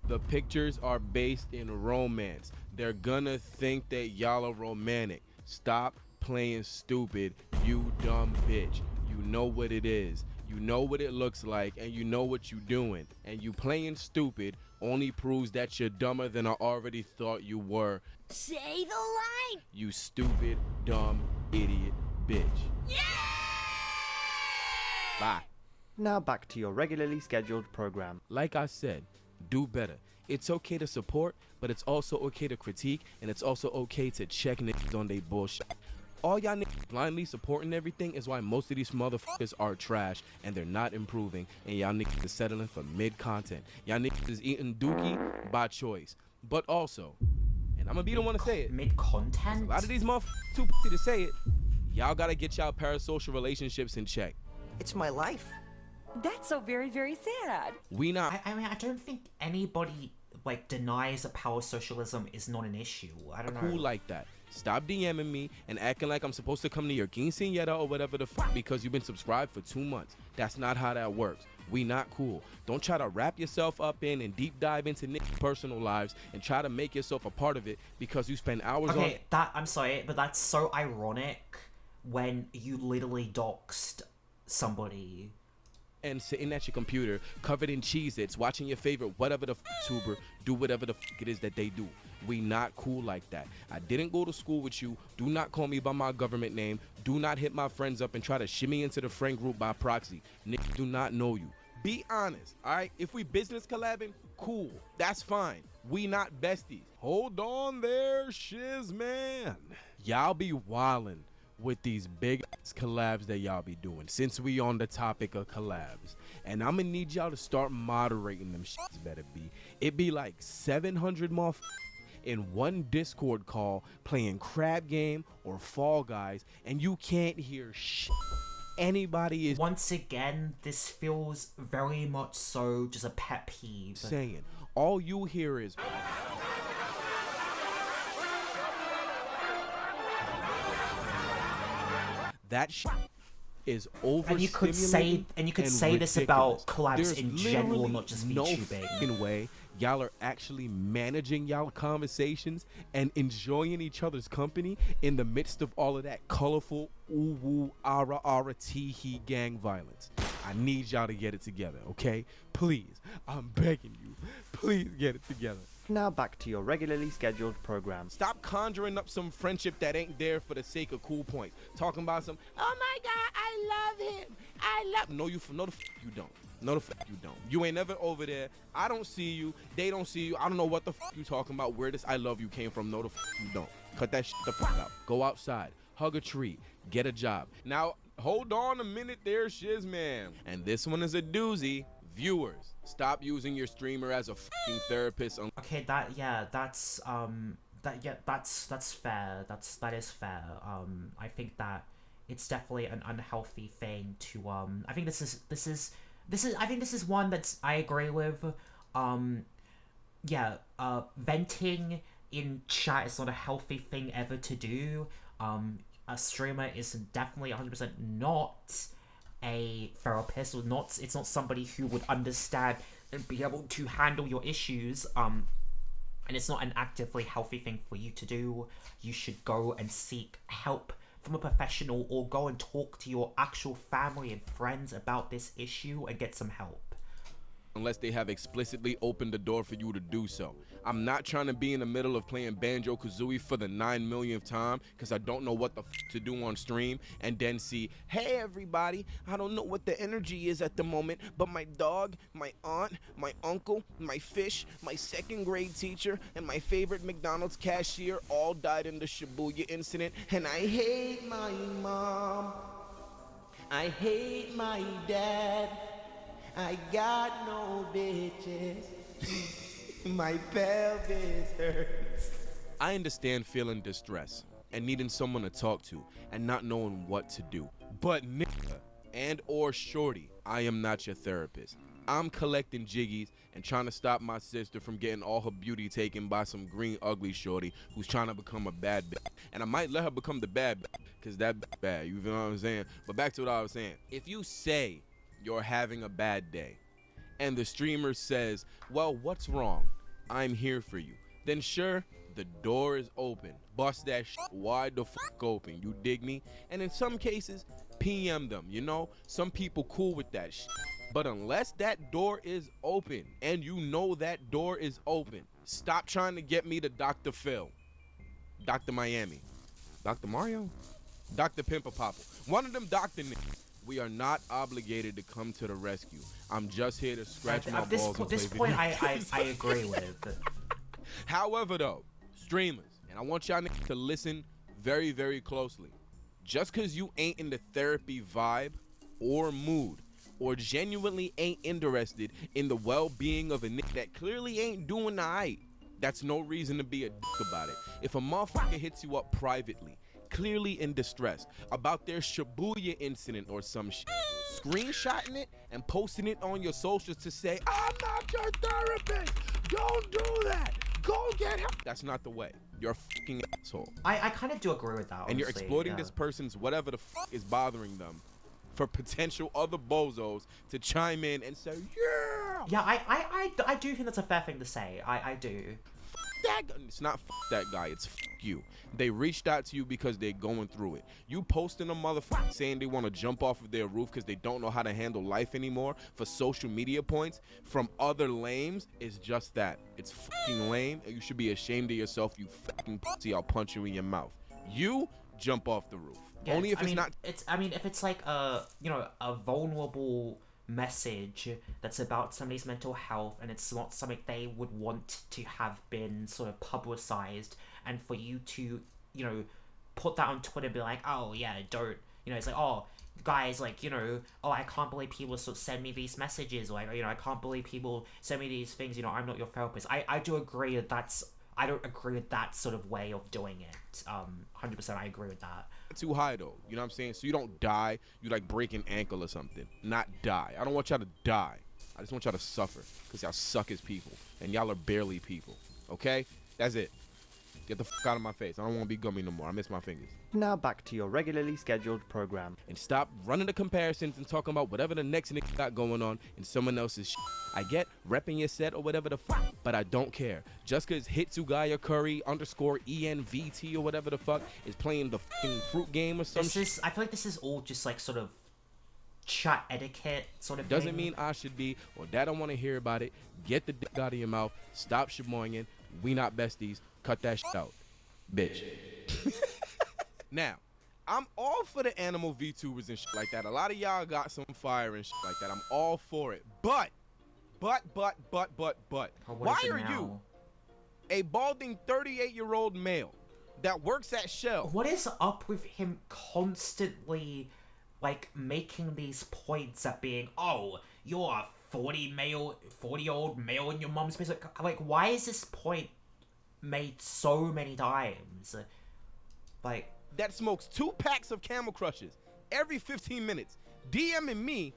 The pictures are based in romance. They're gonna think that y'all are romantic. Stop playing stupid, you dumb bitch. You know what it is. You know what it looks like, and you know what you doing. And you playing stupid only proves that you're dumber than I already thought you were. Say the line! You stupid, dumb, idiot bitch. Yeah! Bye. Now back to your regularly scheduled program. Like I said, do better. It's okay to support, but it's also okay to critique, and it's also okay to check niggas on they bullshit. All y'all niggas blindly supporting everything is why most of these motherfuckers are trash and they're not improving, and y'all niggas is settling for mid-content. Y'all niggas is eating dookie by choice. But also, and I'm gonna be the one to say it, mid-content? A lot of these motherfuckers too pussy to say it. Y'all gotta get y'all parasocial relationships in check. It's my life. That's so very, very sad. We not. I mean, I don't think anybody denies that power socialism is not an issue. I don't know. Cool like that. Stop DMing me and acting like I'm supposed to come to your quinceañera or whatever the fuck because you've been subscribed for 2 months. That's not how that works. We not cool. Don't try to wrap yourself up in and deep dive into niggas' personal lives and try to make yourself a part of it because you spend hours on. I'm sorry, but that's so ironic when you literally doxed somebody. And sitting at your computer covered in Cheez-Its watching your favorite whatever the tuber do whatever the it is that they do. We not cool like that. I didn't go to school with you. Do not call me by my government name. Do not hit my friends up and try to shimmy into the friend group by proxy. Niggas do not know you. Be honest, alright? If we business collabing, cool. That's fine. We not besties. Hold on there, shiz man. Y'all be wildin' with these big ass collabs that y'all be doing since we on the topic of collabs. And I'm gonna need y'all to start moderating them shits better be. It be like 700 motherfuckers in one Discord call playing Crab Game or Fall Guys and you can't hear shit. Anybody is once again, this feels very much so just a pet peeve. Saying all you hear is that shit is over. And you could say this about collabs in general, not just VTubing. No way y'all are actually managing y'all conversations and enjoying each other's company in the midst of all of that colorful ooh woo ara ara tee hee gang violence. I need y'all to get it together, okay? Please, I'm begging you, please get it together. Now back to your regularly scheduled program. Stop conjuring up some friendship that ain't there for the sake of cool points. Talking about some, oh my god, I love him. No, the f you don't. No, the fuck you don't. You ain't never over there. I don't see you. They don't see you. I don't know what the fuck you talking about. Where this I love you came from. No, the fuck you don't. Cut that shit the fuck out. Go outside. Hug a tree. Get a job. Now, hold on a minute there, Shizman. And this one is a doozy. Viewers, stop using your streamer as a fucking therapist. Okay, that's fair. That is fair. I think that it's definitely an unhealthy thing to I think this is one that's I agree with. Venting in chat is not a healthy thing ever to do. A streamer is definitely 100% not a therapist, or not. It's not somebody who would understand and be able to handle your issues. And it's not an actively healthy thing for you to do. You should go and seek help from a professional, or go and talk to your actual family and friends about this issue and get some help. Unless they have explicitly opened the door for you to do so. I'm not trying to be in the middle of playing Banjo-Kazooie for the 9 millionth time because I don't know what the to do on stream, and then see, hey everybody, I don't know what the energy is at the moment, but my dog, my aunt, my uncle, my fish, my second grade teacher, and my favorite McDonald's cashier all died in the Shibuya incident, and I hate my mom. I hate my dad. I got no bitches. My pelvis hurts. I understand feeling distress and needing someone to talk to and not knowing what to do. But nigga and or shorty, I am not your therapist. I'm collecting jiggies and trying to stop my sister from getting all her beauty taken by some green ugly shorty who's trying to become a bad bitch. And I might let her become the bad bitch because that bad, you know what I'm saying? But back to what I was saying. If you say you're having a bad day and the streamer says, well, what's wrong? I'm here for you. Then sure, the door is open. Bust that shit wide the fuck open. You dig me? And in some cases, PM them, you know? Some people cool with that shit. But unless that door is open and you know that door is open, stop trying to get me to Dr. Phil, Dr. Miami, Dr. Mario, Dr. Pimpapopple. One of them doctor niggas. We are not obligated to come to the rescue. I'm just here to scratch my balls. At this point, I agree with. However, though, streamers, and I want y'all to listen very, very closely. Just because you ain't in the therapy vibe or mood, or genuinely ain't interested in the well-being of a nigga that clearly ain't doing the right, that's no reason to be a dick about it. If a motherfucker hits you up privately, clearly in distress about their Shibuya incident or some shit, screenshotting it and posting it on your socials to say, I'm not your therapist, don't do that, go get help. That's not the way. You're a fucking asshole. I kind of do agree with that, honestly. And you're exploiting this person's whatever the fuck is bothering them for potential other bozos to chime in and say, yeah, I do think that's a fair thing to say. I do. That guy. It's not that guy, it's you. They reached out to you because they're going through it. You posting a motherfucker saying they want to jump off of their roof because they don't know how to handle life anymore for social media points from other lames is just that. It's fucking lame, and you should be ashamed of yourself, you fucking pussy. I'll punch you in your mouth. You jump off the roof. Yeah, only if if it's like a vulnerable message that's about somebody's mental health and it's not something they would want to have been sort of publicized, and for you to put that on Twitter and be like, oh yeah, don't, it's like, oh guys, like, oh, I can't believe people sort of send me these messages, like, I can't believe people send me these things, I'm not your therapist. I do agree that I don't agree with that sort of way of doing it. 100% I agree with that. Too high though, you know what I'm saying? So you don't die, you like break an ankle or something. Not die. I don't want y'all to die. I just want y'all to suffer, because y'all suck as people and y'all are barely people. Okay? That's it. Get the fuck out of my face. I don't want to be gummy no more. I miss my fingers. Now back to your regularly scheduled program. And stop running the comparisons and talking about whatever the next nigga got going on in someone else's shit. I get repping your set or whatever the fuck, but I don't care. Just because Hitsugaya Curry _ENVT or whatever the fuck is playing the fucking fruit game or something. I feel like this is all just like sort of chat etiquette sort of thing. Doesn't mean I should be or that I want to hear about it. Get the dick out of your mouth. Stop shamoying. We not besties. Cut that shit out, bitch. Now, I'm all for the animal VTubers and shit like that. A lot of y'all got some fire and shit like that. I'm all for it. But. Why are you, a balding 38-year-old male that works at Shell? What is up with him constantly, like, making these points at being, oh, you're a 40-year-old male in your mom's place? Like, why is this point made so many times? Like, that smokes 2 packs of Camel Crushes every 15 minutes, DMing me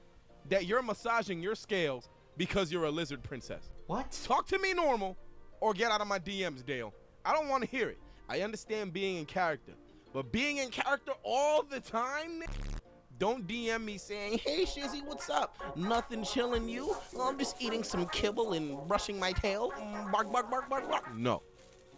that you're massaging your scales because you're a lizard princess. What? Talk to me normal or get out of my DMs, Dale. I don't want to hear it. I understand being in character, but being in character all the time? Don't DM me saying, hey, Shizzy, what's up? Nothing chilling you? I'm just eating some kibble and brushing my tail. Bark, bark, bark, bark, bark. No.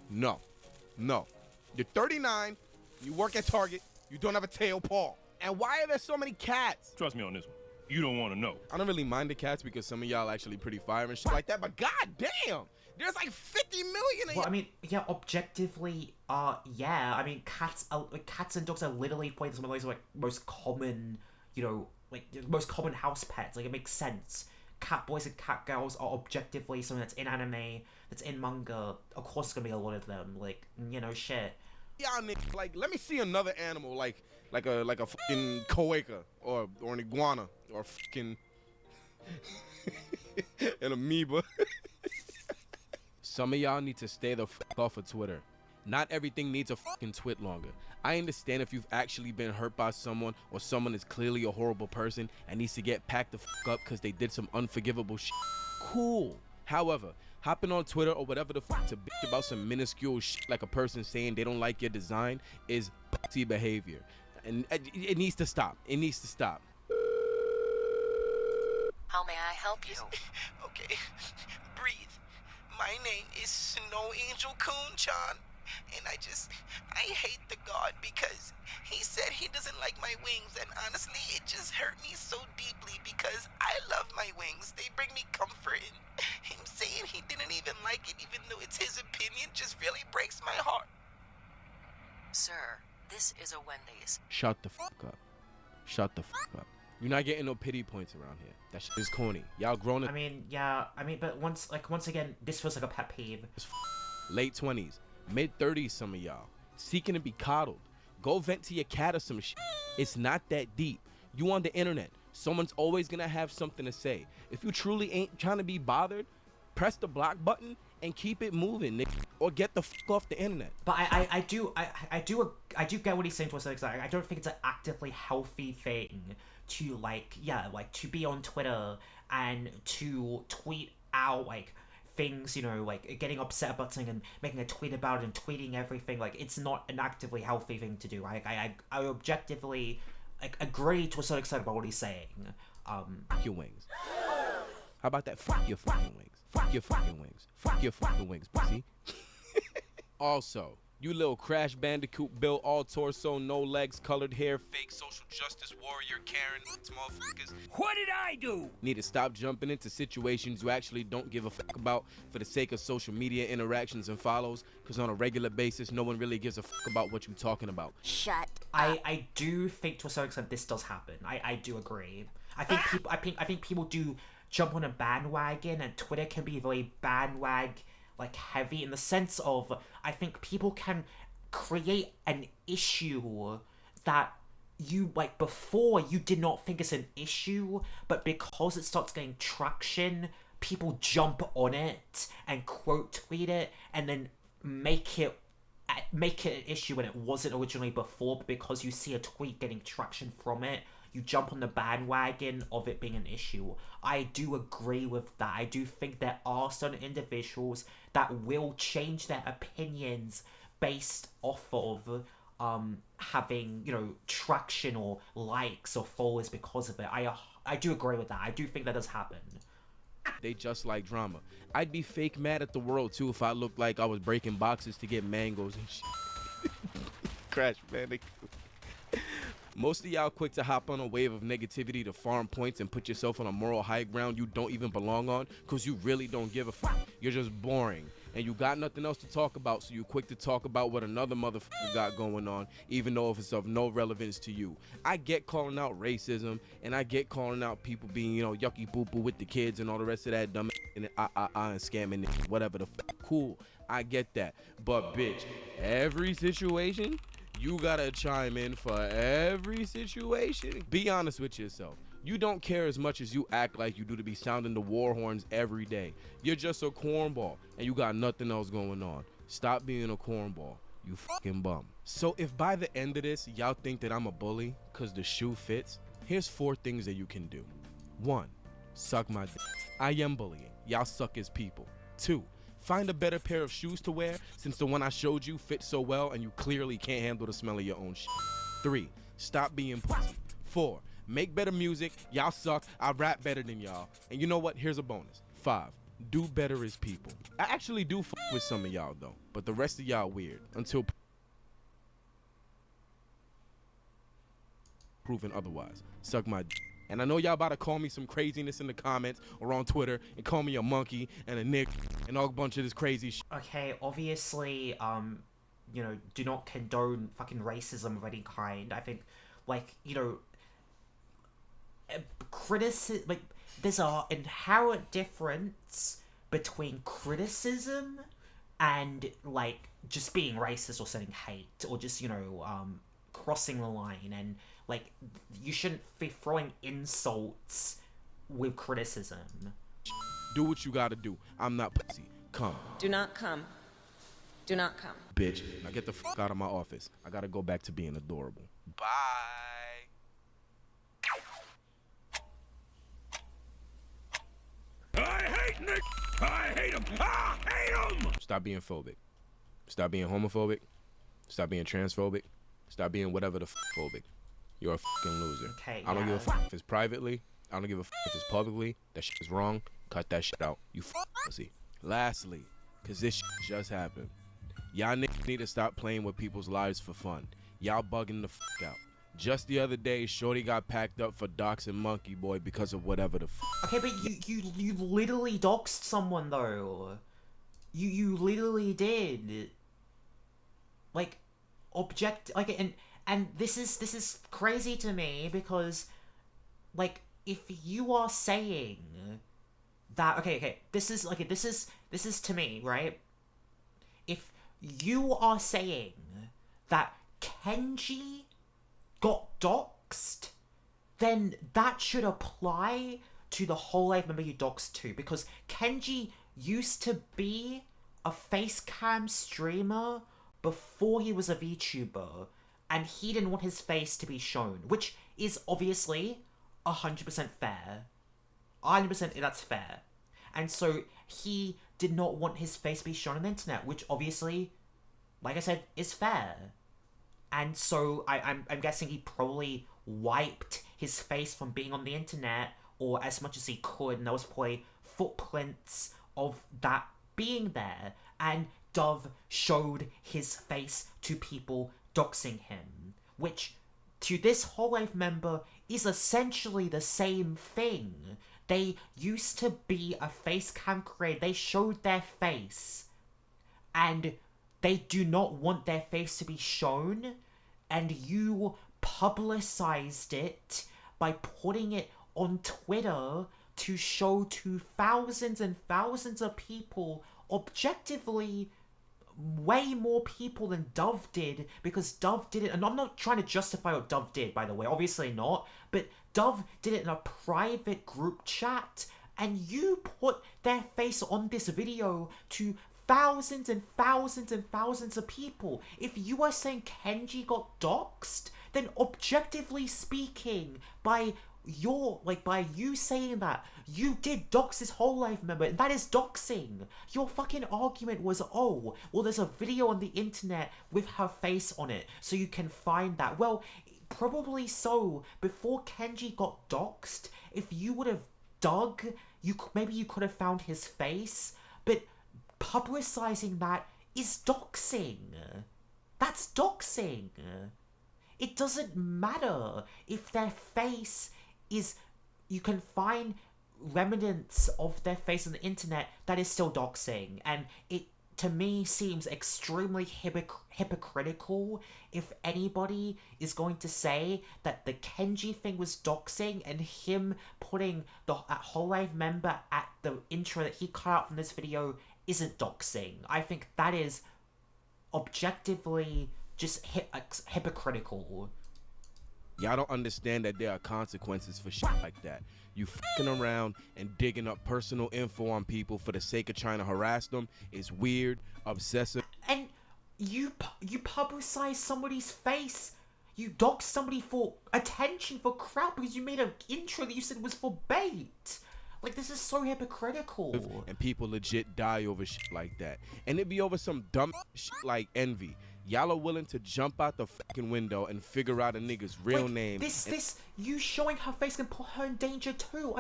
You're 39, you work at Target, you don't have a tail paw. And why are there so many cats? Trust me on this one. You don't want to know. I don't really mind the cats because some of y'all actually pretty fire and shit like that, but goddamn, there's like 50 million of well, I mean, yeah, objectively, yeah. I mean, cats and dogs are literally probably some of those like most common, you know, like most common house pets. Like, it makes sense. Cat boys and cat girls are objectively something that's in anime, that's in manga. Of course, there's gonna be a lot of them. Like, you know, shit. Yeah, nigga, like, let me see another animal, like a fucking coaca or an iguana or fucking an amoeba. Some of y'all need to stay the fuck off of Twitter. Not everything needs a fucking twit longer. I understand if you've actually been hurt by someone or someone is clearly a horrible person and needs to get packed the fuck up because they did some unforgivable shit. Cool. However, hopping on Twitter or whatever the fuck to bitch about some minuscule shit like a person saying they don't like your design is pussy behavior. And it needs to stop. It needs to stop. How may I help you? Okay, breathe. My name is Snow Angel Kun-chan, and I hate the god because he said he doesn't like my wings, and honestly, it just hurt me so deeply because I love my wings. They bring me comfort, and him saying he didn't even like it, even though it's his opinion, just really breaks my heart. Sir, this is a Wendy's. Shut the fuck up. Shut the fuck up. You're not getting no pity points around here. That shit is corny. Y'all grown up. I mean, yeah. I mean, but once again, this feels like a pet peeve. Late 20s, mid 30s, some of y'all seeking to be coddled. Go vent to your cat or some shit. It's not that deep. You on the internet. Someone's always gonna have something to say. If you truly ain't trying to be bothered, press the block button and keep it moving, nigga, or get the fuck off the internet. But I do get what he's saying to a certain extent. I don't think it's an actively healthy thing to to be on Twitter and to tweet out like things, you know, like getting upset about something and making a tweet about it and tweeting everything. Like, it's not an actively healthy thing to do. I objectively agree to a certain extent about what he's saying. Your wings. How about that? Fuck your fucking wings. Fuck your fucking wings. Fuck your fucking wings, pussy. Also, you little Crash Bandicoot built all torso, no legs, colored hair, fake social justice warrior Karen motherfuckers. What did I do? Need to stop jumping into situations you actually don't give a fuck about for the sake of social media interactions and follows, because on a regular basis, no one really gives a fuck about what you're talking about. Shut I do think to a certain extent this does happen. I do agree. I think people do jump on a bandwagon, and Twitter can be very bandwagon heavy in the sense of, I think people can create an issue that you before you did not think it's an issue, but because it starts getting traction, people jump on it and quote tweet it and then make it an issue when it wasn't originally before. But because you see a tweet getting traction from it, you jump on the bandwagon of it being an issue. I do agree with that. I do think there are certain individuals that will change their opinions based off of having, you know, traction or likes or followers because of it. I do agree with that. I do think that does happen. They just like drama. I'd be fake mad at the world too if I looked like I was breaking boxes to get mangoes and shit. Crash Bandicoot. Most of y'all quick to hop on a wave of negativity to farm points and put yourself on a moral high ground you don't even belong on because you really don't give a fuck. You're just boring. and you got nothing else to talk about, so you quick to talk about what another motherfucker got going on, even though if it's of no relevance to you. I get calling out racism, and I get calling out people being, you know, yucky poo-poo with the kids and all the rest of that dumb and and scamming and whatever the fuck. Cool, I get that. But bitch, every situation, you gotta chime in for every situation. Be honest with yourself. You don't care as much as you act like you do to be sounding the war horns every day. You're just a cornball, and you got nothing else going on. Stop being a cornball, you fucking bum. So if by the end of this, y'all think that I'm a bully because the shoe fits, here's 4 things that you can do. 1, suck my dick. I am bullying. Y'all suck as people. 2, find a better pair of shoes to wear since the one I showed you fits so well and you clearly can't handle the smell of your own shit. 3, stop being pussy. 4, make better music. Y'all suck. I rap better than y'all. And you know what? Here's a bonus. 5, do better as people. I actually do fuck with some of y'all though, but the rest of y'all weird until proven otherwise. Suck my dick. And I know y'all about to call me some craziness in the comments or on Twitter and call me a monkey and a nick and all a bunch of this crazy shit. Okay, obviously, you know, do not condone fucking racism of any kind. I think, like, you know, like, there's an inherent difference between criticism and, like, just being racist or sending hate or just, you know, crossing the line. And, like, you shouldn't be throwing insults with criticism. Do what you gotta do. I'm not pussy. Come. Do not come. Do not come. Bitch, now get the fuck out of my office. I gotta go back to being adorable. Bye. I hate Nick. I hate him. I hate him. Stop being phobic. Stop being homophobic. Stop being transphobic. Stop being whatever the phobic. You're a fucking loser. Okay, I don't give a fuck if it's privately. I don't give a fuck if it's publicly. That shit is wrong. Cut that shit out. You pussy. Lastly, cause this shit just happened. Y'all niggas need to stop playing with people's lives for fun. Y'all bugging the fuck out. Just the other day, Shorty got packed up for doxing Monkey Boy because of whatever the fuck. Okay, but you literally doxed someone though. You literally did. Like, and this is crazy to me because, like, if you are saying that, okay, this is to me, right? If you are saying that Kenji got doxed, then that should apply to the whole life member you doxed to, because Kenji used to be a facecam streamer before he was a VTuber, and he didn't want his face to be shown, which is obviously 100% fair. 100% that's fair. And so he did not want his face to be shown on the internet, which obviously, like I said, is fair. And so I'm guessing he probably wiped his face from being on the internet, or as much as he could, and there was probably footprints of that being there, and Dove showed his face to people doxing him, which to this Whole Life member is essentially the same thing. They used to be a face cam creator, they showed their face, and they do not want their face to be shown, and you publicized it by putting it on Twitter to show to thousands and thousands of people, objectively way more people than Dove did, because Dove did it, and I'm not trying to justify what Dove did, by the way, obviously not, but Dove did it in a private group chat, and you put their face on this video to thousands and thousands and thousands of people. If you are saying Kenji got doxed, then objectively speaking, by you saying that, you did dox his Whole Life member, and that is doxing. Your fucking argument was, oh, well, there's a video on the internet with her face on it, so you can find that. Well, probably so. Before Kenji got doxed, if you would have dug, maybe you could have found his face, but publicizing that is doxing. That's doxing. It doesn't matter if their face is, you can find remnants of their face on the internet, that is still doxing, and it to me seems extremely hypocritical if anybody is going to say that the Kenji thing was doxing and him putting the Whole Life member at the intro that he cut out from this video isn't doxing. I think that is objectively just hypocritical. Y'all don't understand that there are consequences for shit like that. You fucking around and digging up personal info on people for the sake of trying to harass them is weird, obsessive. And you publicize somebody's face. You dox somebody for attention, for crowd, because you made an intro that you said was for bait. Like, this is so hypocritical. And people legit die over shit like that. And it be over some dumb shit like envy. Y'all are willing to jump out the fucking window and figure out a nigga's real name. You showing her face can put her in danger too.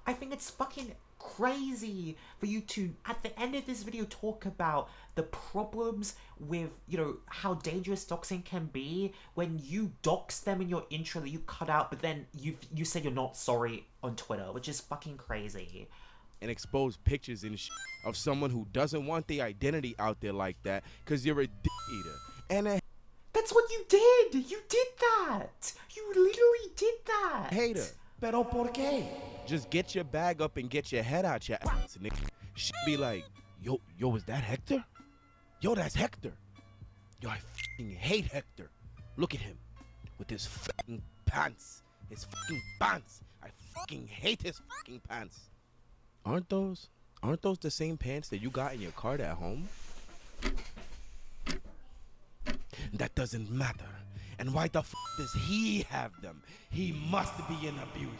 I think it's fucking crazy for you to, at the end of this video, talk about the problems with, you know, how dangerous doxing can be when you dox them in your intro that you cut out, but then you say you're not sorry on Twitter, which is fucking crazy. And expose pictures and shit of someone who doesn't want their identity out there like that because you're a d-eater. And that's what you did! You did that! You literally did that! Hater. Pero por qué? Just get your bag up and get your head out your ass, nigga. Shit be like, yo, is that Hector? Yo, that's Hector. Yo, I fucking hate Hector. Look at him. With his fucking pants. His fucking pants. I fucking hate his fucking pants. Aren't those the same pants that you got in your cart at home? That doesn't matter. And why the f does he have them? He must be an abuser.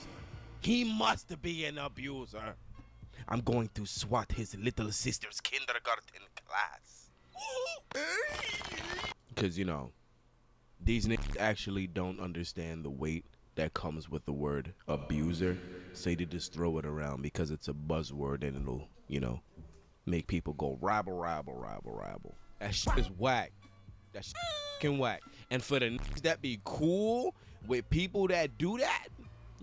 He must be an abuser. I'm going to swat his little sister's kindergarten class. Because, you know, these niggas actually don't understand the weight that comes with the word abuser. So they just throw it around because it's a buzzword and it'll, you know, make people go rabble, rabble, rabble, rabble. That shit is whack. That shit fucking whack. And for the niggas that be cool with people that do that,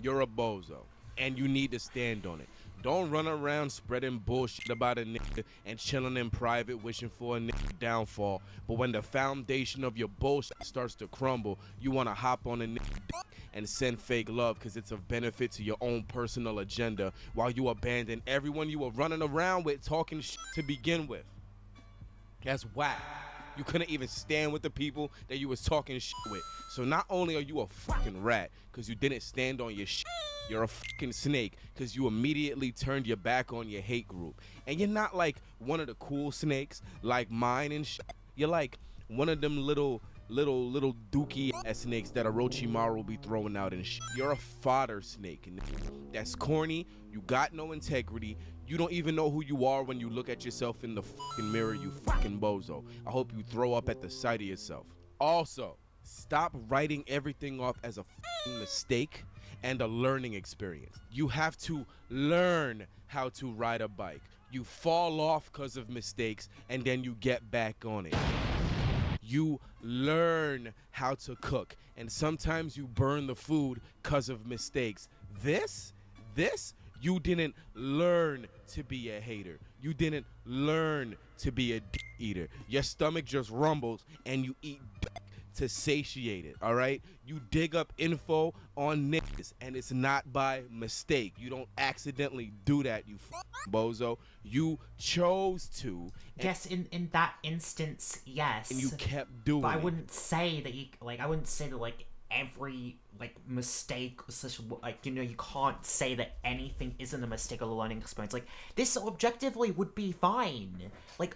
you're a bozo. And you need to stand on it. Don't run around spreading bullshit about a nigga and chilling in private wishing for a nigga downfall. But when the foundation of your bullshit starts to crumble, you want to hop on a nigga dick and send fake love because it's of benefit to your own personal agenda while you abandon everyone you were running around with talking shit to begin with. That's whack. You couldn't even stand with the people that you was talking shit with. So not only are you a fucking rat because you didn't stand on your shit, you're a fucking snake because you immediately turned your back on your hate group. And you're not like one of the cool snakes like mine and shit. You're like one of them little dookie ass snakes that Orochimaru will be throwing out and shit. You're a fodder snake. And that's corny. You got no integrity. You don't even know who you are when you look at yourself in the fucking mirror, you fucking bozo. I hope you throw up at the sight of yourself. Also, stop writing everything off as a fucking mistake and a learning experience. You have to learn how to ride a bike. You fall off because of mistakes and then you get back on it. You learn how to cook and sometimes you burn the food because of mistakes. This, you didn't learn to be a hater. You didn't learn to be a d-eater. Your stomach just rumbles and you eat back to satiate it, all right? You dig up info on niggas and it's not by mistake. You don't accidentally do that, you bozo. You chose to. Yes, in that instance, yes. And you kept doing it. But I wouldn't say that I wouldn't say that, like, every, like, mistake, such, like, you know, you can't say that anything isn't a mistake or a learning experience. Like, this objectively would be fine. Like,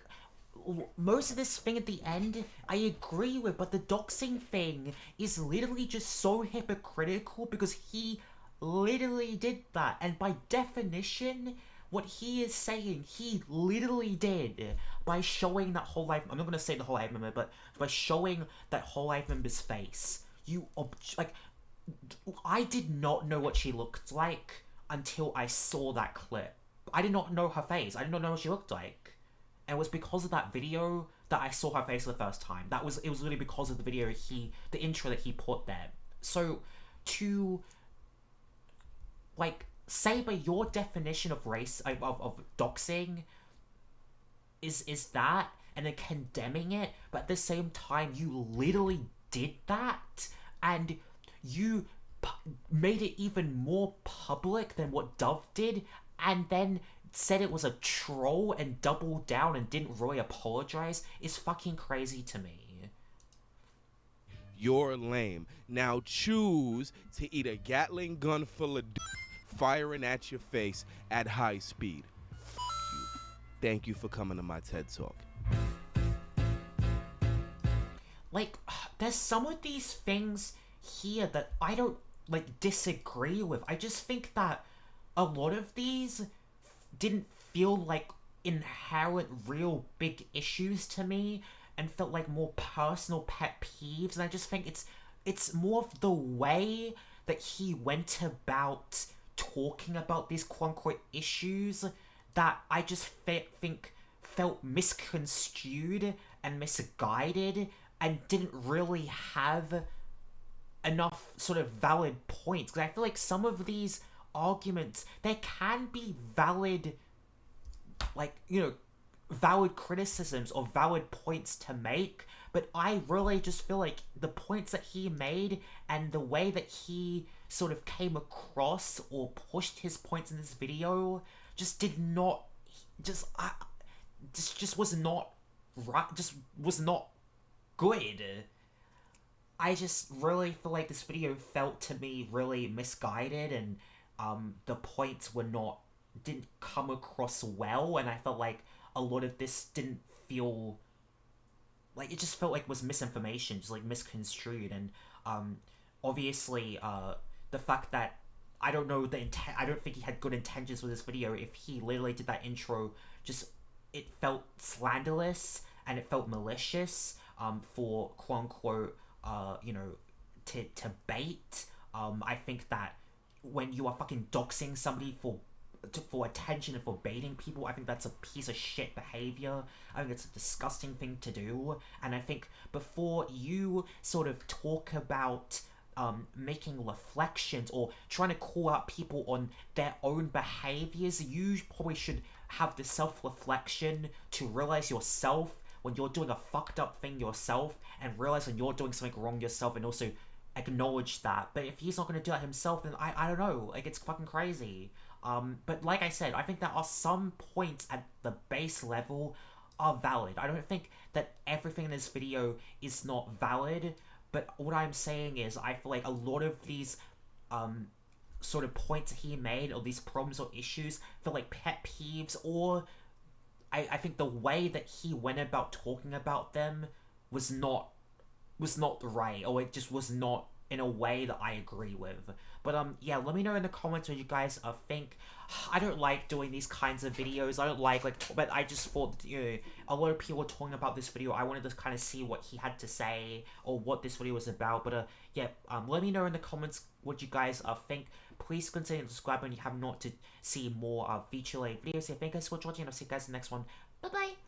most of this thing at the end, I agree with, but the doxing thing is literally just so hypocritical because he literally did that. And by definition, what he is saying, he literally did by showing that Whole Life, I'm not going to say the Whole Life member, but by showing that Whole Life member's face. I did not know what she looked like until I saw that clip. I did not know her face. I did not know what she looked like. And it was because of that video that I saw her face for the first time. It was literally because of the video the intro that he put there. So, to, like, say by your definition of race, of doxing, is that, and then condemning it, but at the same time you literally did that, and you made it even more public than what Dove did, and then said it was a troll and doubled down and didn't really apologize, is fucking crazy to me. You're lame. Now choose to eat a Gatling gun full of firing at your face at high speed. F you. Thank you for coming to my TED Talk. Like, there's some of these things here that I don't, like, disagree with. I just think that a lot of these didn't feel like inherent real big issues to me, and felt like more personal pet peeves, and I just think it's more of the way that he went about talking about these quote-unquote issues that I just think felt misconstrued and misguided and didn't really have enough sort of valid points. Because I feel like some of these arguments, there can be valid, like, you know, valid criticisms or valid points to make, but I really just feel like the points that he made and the way that he sort of came across or pushed his points in this video just did not, just was not right, just was not good. I just really feel like this video felt to me really misguided, and the points didn't come across well, and I felt like a lot of this didn't feel like, it just felt like it was misinformation, just like misconstrued. And obviously the fact that I don't know I don't think he had good intentions with this video. If he literally did that intro, just it felt slanderous and it felt malicious for quote unquote you know, to bait. I think that when you are fucking doxing somebody for attention and for baiting people, I think that's a piece of shit behavior. I think it's a disgusting thing to do, and I think before you sort of talk about making reflections or trying to call out people on their own behaviors, you probably should have the self-reflection to realize yourself when you're doing a fucked up thing yourself, and realize when you're doing something wrong yourself, and also acknowledge that. But if he's not going to do that himself, then I don't know, like, it's fucking crazy. But like I said, I think there are some points at the base level are valid. I don't think that everything in this video is not valid, but what I'm saying is I feel like a lot of these sort of points he made, or these problems or issues, feel like pet peeves, or I think the way that he went about talking about them was not right, or it just was not in a way that I agree with. But yeah, let me know in the comments what you guys think. I don't like doing these kinds of videos. I don't like, but I just thought, you know, a lot of people were talking about this video. I wanted to kind of see what he had to say or what this video was about. But yeah, let me know in the comments what you guys think. Please consider subscribing if you have not to see more VTuber videos. Yeah, thank you guys for watching, and I'll see you guys in the next one. Bye bye.